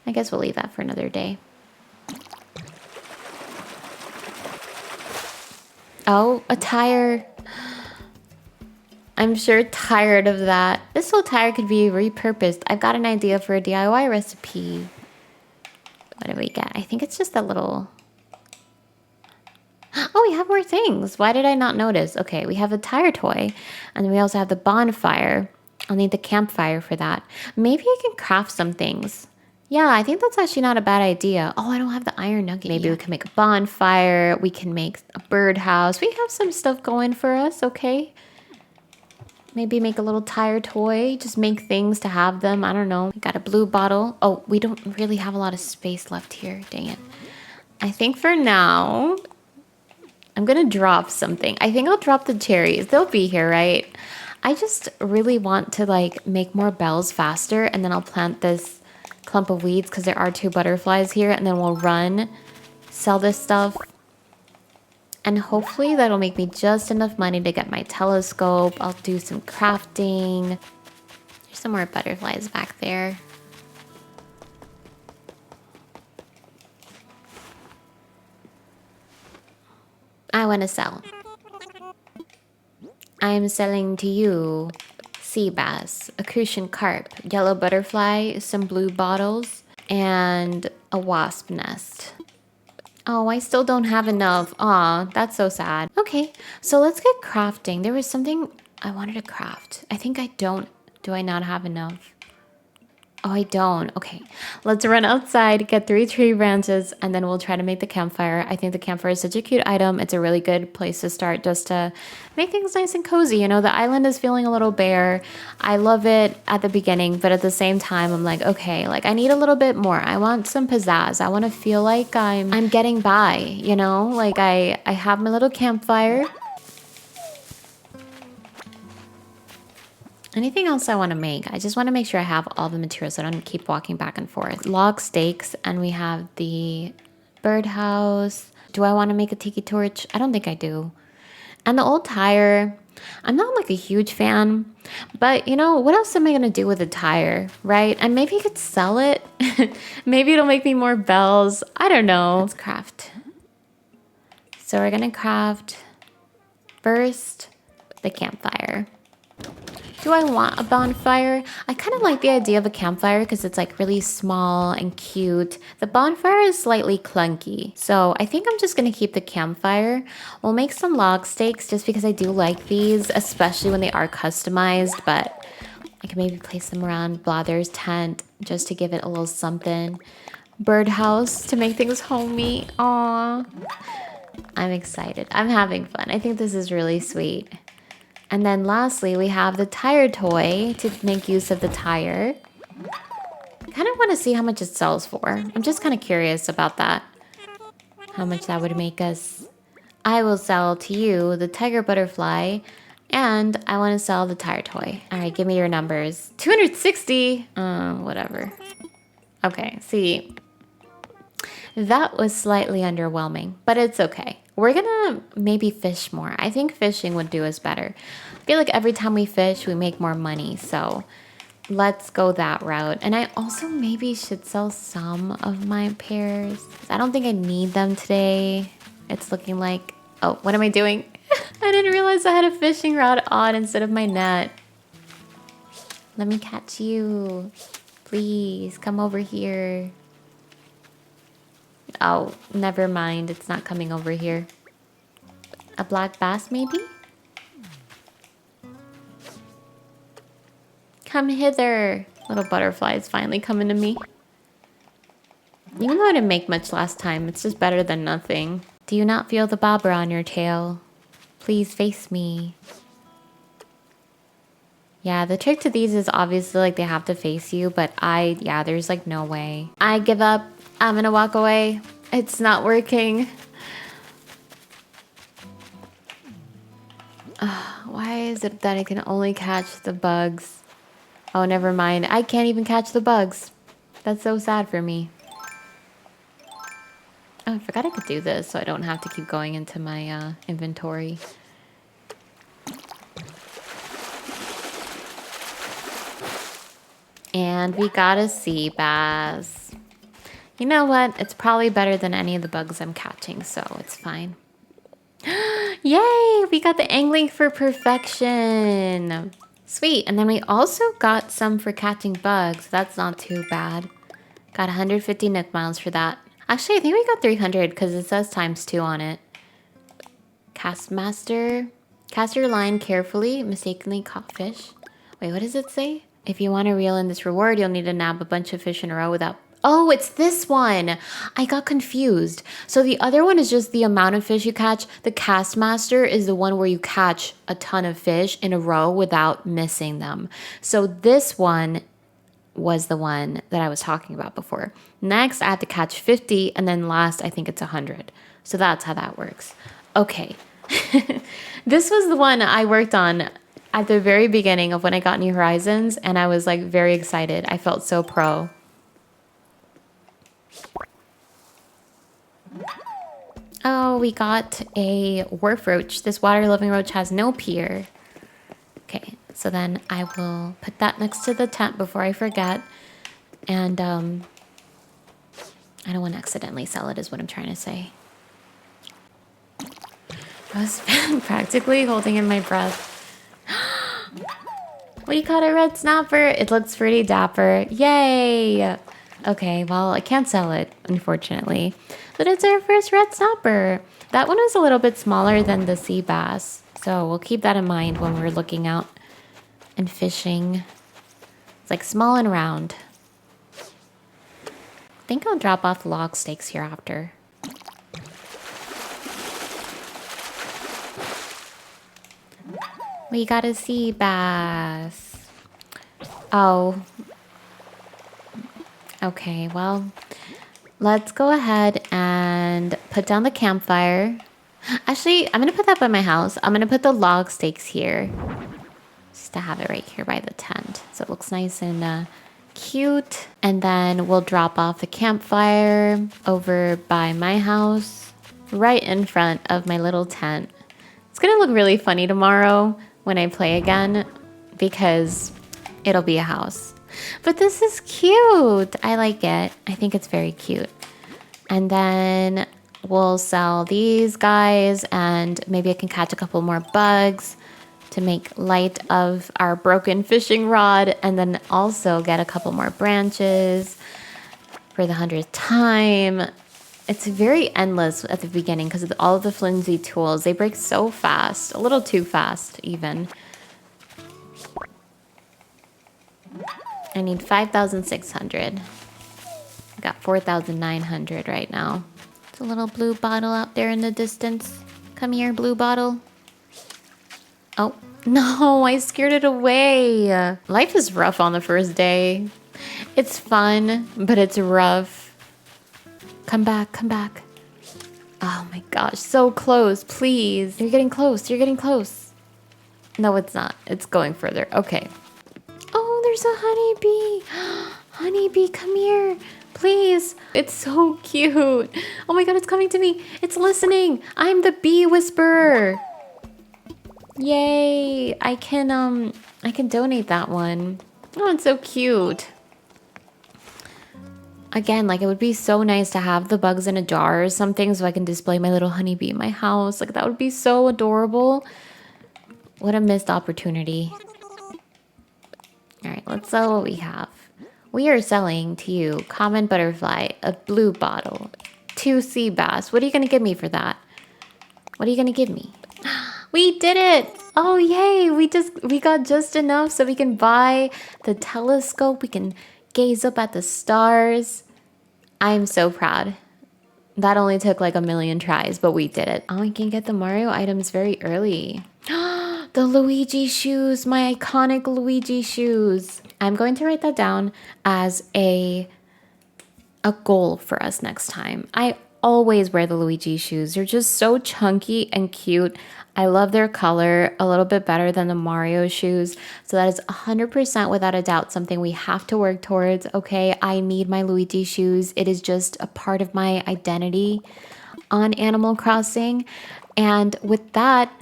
I guess we'll leave that for another day. Oh, a tire. I'm sure tired of that. This whole tire could be repurposed. I've got an idea for a DIY recipe. What do we get? I think it's just that little... Oh, we have more things. Why did I not notice? Okay, we have a tire toy. And we also have the bonfire. I'll need the campfire for that. Maybe I can craft some things. Yeah, I think that's actually not a bad idea. Oh, I don't have the iron nugget. Maybe we can make a bonfire. We can make a birdhouse. We have some stuff going for us, okay? Maybe make a little tire toy. Just make things to have them. I don't know. We got a blue bottle. Oh, we don't really have a lot of space left here. Dang it. I think for now, I'm going to drop something. I think I'll drop the cherries. They'll be here, right? I just really want to like make more bells faster. And then I'll plant this clump of weeds because there are 2 butterflies here, and then we'll run, sell this stuff, and hopefully that'll make me just enough money to get my telescope. I'll do some crafting. There's some more butterflies back there. I want to sell. I'm selling to you sea bass, a crucian carp, yellow butterfly, some blue bottles, and a wasp nest. Oh, I still don't have enough. Aw, that's so sad. Okay, so let's get crafting. There was something I wanted to craft. I think I don't. Do I not have enough? Oh, I don't. Okay, let's run outside, get 3 tree branches, and then we'll try to make the campfire. I think the campfire is such a cute item. It's a really good place to start just to make things nice and cozy. You know, the island is feeling a little bare. I love it at the beginning, but at the same time, I'm like, okay, like I need a little bit more. I want some pizzazz. I want to feel like I'm getting by, you know? Like I have my little campfire. Anything else I want to make? I just want to make sure I have all the materials so I don't keep walking back and forth. Log stakes, and we have the birdhouse. Do I want to make a tiki torch? I don't think I do. And the old tire, I'm not like a huge fan, but you know, what else am I going to do with a tire, right? And maybe I could sell it. Maybe it'll make me more bells. I don't know. Let's craft. So we're going to craft first the campfire. Do I want a bonfire? I kind of like the idea of a campfire because it's like really small and cute. The bonfire is slightly clunky. So I think I'm just going to keep the campfire. We'll make some log stakes just because I do like these, especially when they are customized. But I can maybe place them around Blather's tent just to give it a little something. Birdhouse to make things homey. Aww. I'm excited. I'm having fun. I think this is really sweet. And then lastly, we have the tire toy to make use of the tire. I kind of want to see how much it sells for. I'm just kind of curious about that. How much that would make us. I will sell to you the tiger butterfly, and I want to sell the tire toy. All right, give me your numbers. 260. Whatever. Okay, see. That was slightly underwhelming, but it's okay. We're gonna maybe fish more. I think fishing would do us better. I feel like every time we fish, we make more money. So let's go that route. And I also maybe should sell some of my pears. I don't think I need them today. It's looking like, oh, what am I doing? I didn't realize I had a fishing rod on instead of my net. Let me catch you. Please come over here. Oh, never mind. It's not coming over here. A black bass, maybe? Come hither. Little butterfly is finally coming to me. Even though I didn't make much last time, it's just better than nothing. Do you not feel the bobber on your tail? Please face me. Yeah, the trick to these is obviously like they have to face you, but yeah, there's like no way. I give up. I'm gonna walk away. It's not working. Why is it that I can only catch the bugs? Oh, never mind. I can't even catch the bugs. That's so sad for me. Oh, I forgot I could do this so I don't have to keep going into my inventory. And we got a sea bass. You know what? It's probably better than any of the bugs I'm catching, so it's fine. Yay! We got the angling for perfection. Sweet. And then we also got some for catching bugs. That's not too bad. Got 150 Nook miles for that. Actually, I think we got 300 because it says ×2 on it. Cast master. Cast your line carefully. Mistakenly caught fish. Wait, what does it say? If you want to reel in this reward, you'll need to nab a bunch of fish in a row without... Oh, it's this one. I got confused. So the other one is just the amount of fish you catch. The cast master is the one where you catch a ton of fish in a row without missing them. So this one was the one that I was talking about before. Next, I have to catch 50, and then last, I think it's 100. So that's how that works. Okay. This was the one I worked on at the very beginning of when I got New Horizons, and I was like very excited. I felt so pro. Oh, we got a wharf roach. This water-loving roach has no pier. Okay, so then I will put that next to the tent before I forget. And I don't want to accidentally sell it is what I'm trying to say. I was practically holding in my breath. We caught a red snapper. It looks pretty dapper. Yay! Okay, well, I can't sell it, unfortunately. But it's our first red snapper. That one was a little bit smaller than the sea bass. So we'll keep that in mind when we're looking out and fishing. It's like small and round. I think I'll drop off the log stakes here after. We got a sea bass. Oh. Okay, well, let's go ahead and put down the campfire. Actually, I'm going to put that by my house. I'm going to put the log stakes here. Just to have it right here by the tent. So it looks nice and cute. And then we'll drop off the campfire over by my house. Right in front of my little tent. It's going to look really funny tomorrow when I play again. Because it'll be a house. But this is cute. I like it. I think it's very cute. And then we'll sell these guys and maybe I can catch a couple more bugs to make light of our broken fishing rod and then also get a couple more branches for the 100th time. It's very endless at the beginning because of all of the flimsy tools. They break so fast, a little too fast even. I need 5,600. I got 4,900 right now. There's a little blue bottle out there in the distance. Come here, blue bottle. Oh, no, I scared it away. Life is rough on the first day. It's fun, but it's rough. Come back, come back. Oh my gosh, so close, please. You're getting close, you're getting close. No, it's not. It's going further. Okay. Oh, there's a honeybee. Honeybee, come here, please. It's so cute. Oh my god, it's coming to me. It's listening. I'm the bee whisperer. Yay. I can donate that one. Oh, it's so cute. Again, like it would be so nice to have the bugs in a jar or something so I can display my little honeybee in my house. Like that would be so adorable. What a missed opportunity. All right, let's sell what we have. We are selling to you common butterfly, a blue bottle, 2 sea bass. What are you going to give me for that? What are you going to give me? We did it! Oh, yay! We got just enough so we can buy the telescope. We can gaze up at the stars. I'm so proud. That only took like a million tries, but we did it. Oh, we can get the Mario items very early. The Luigi shoes, my iconic Luigi shoes. I'm going to write that down as a goal for us next time. I always wear the Luigi shoes. They're just so chunky and cute. I love their color a little bit better than the Mario shoes. So that is 100% without a doubt something we have to work towards. Okay, I need my Luigi shoes. It is just a part of my identity on Animal Crossing. And with that,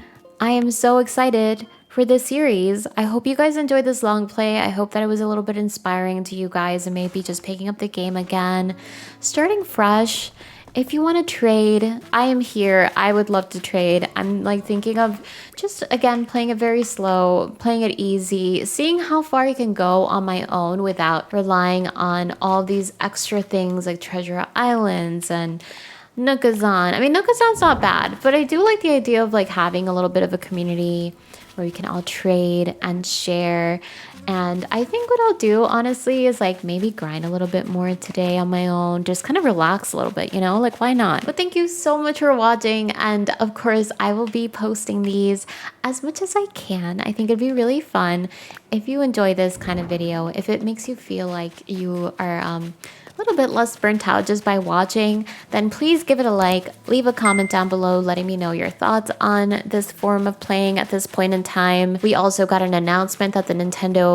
I am so excited for this series. I hope you guys enjoyed this long play. I hope that it was a little bit inspiring to you guys and maybe just picking up the game again, starting fresh. If you want to trade, I am here. I would love to trade. I'm like thinking of just, again, playing it very slow, playing it easy, seeing how far I can go on my own without relying on all these extra things like Treasure Islands and Nookazon. I mean, Nookazon's not bad, but I do like the idea of like having a little bit of a community where we can all trade and share. And I think what I'll do, honestly, is like maybe grind a little bit more today on my own, just kind of relax a little bit, you know, like why not? But thank you so much for watching. And of course, I will be posting these as much as I can. I think it'd be really fun if you enjoy this kind of video, if it makes you feel like you are a little bit less burnt out just by watching, then please give it a like, leave a comment down below letting me know your thoughts on this form of playing at this point in time. We also got an announcement that the Nintendo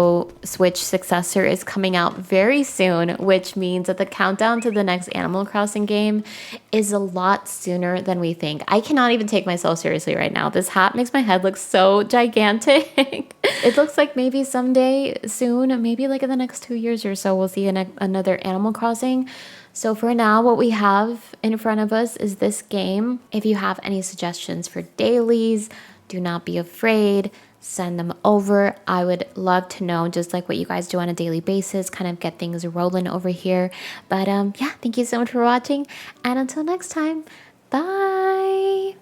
Switch successor is coming out very soon, which means that the countdown to the next Animal Crossing game is a lot sooner than we think. I cannot even take myself seriously right now. This hat makes my head look so gigantic. It looks like maybe someday soon, maybe like in the next 2 years or so, we'll see another Animal Crossing. So for now, what we have in front of us is this game. If you have any suggestions for dailies, do not be afraid. Send them over. I would love to know, just like what you guys do on a daily basis, kind of get things rolling over here. But yeah, thank you so much for watching. And until next time, bye.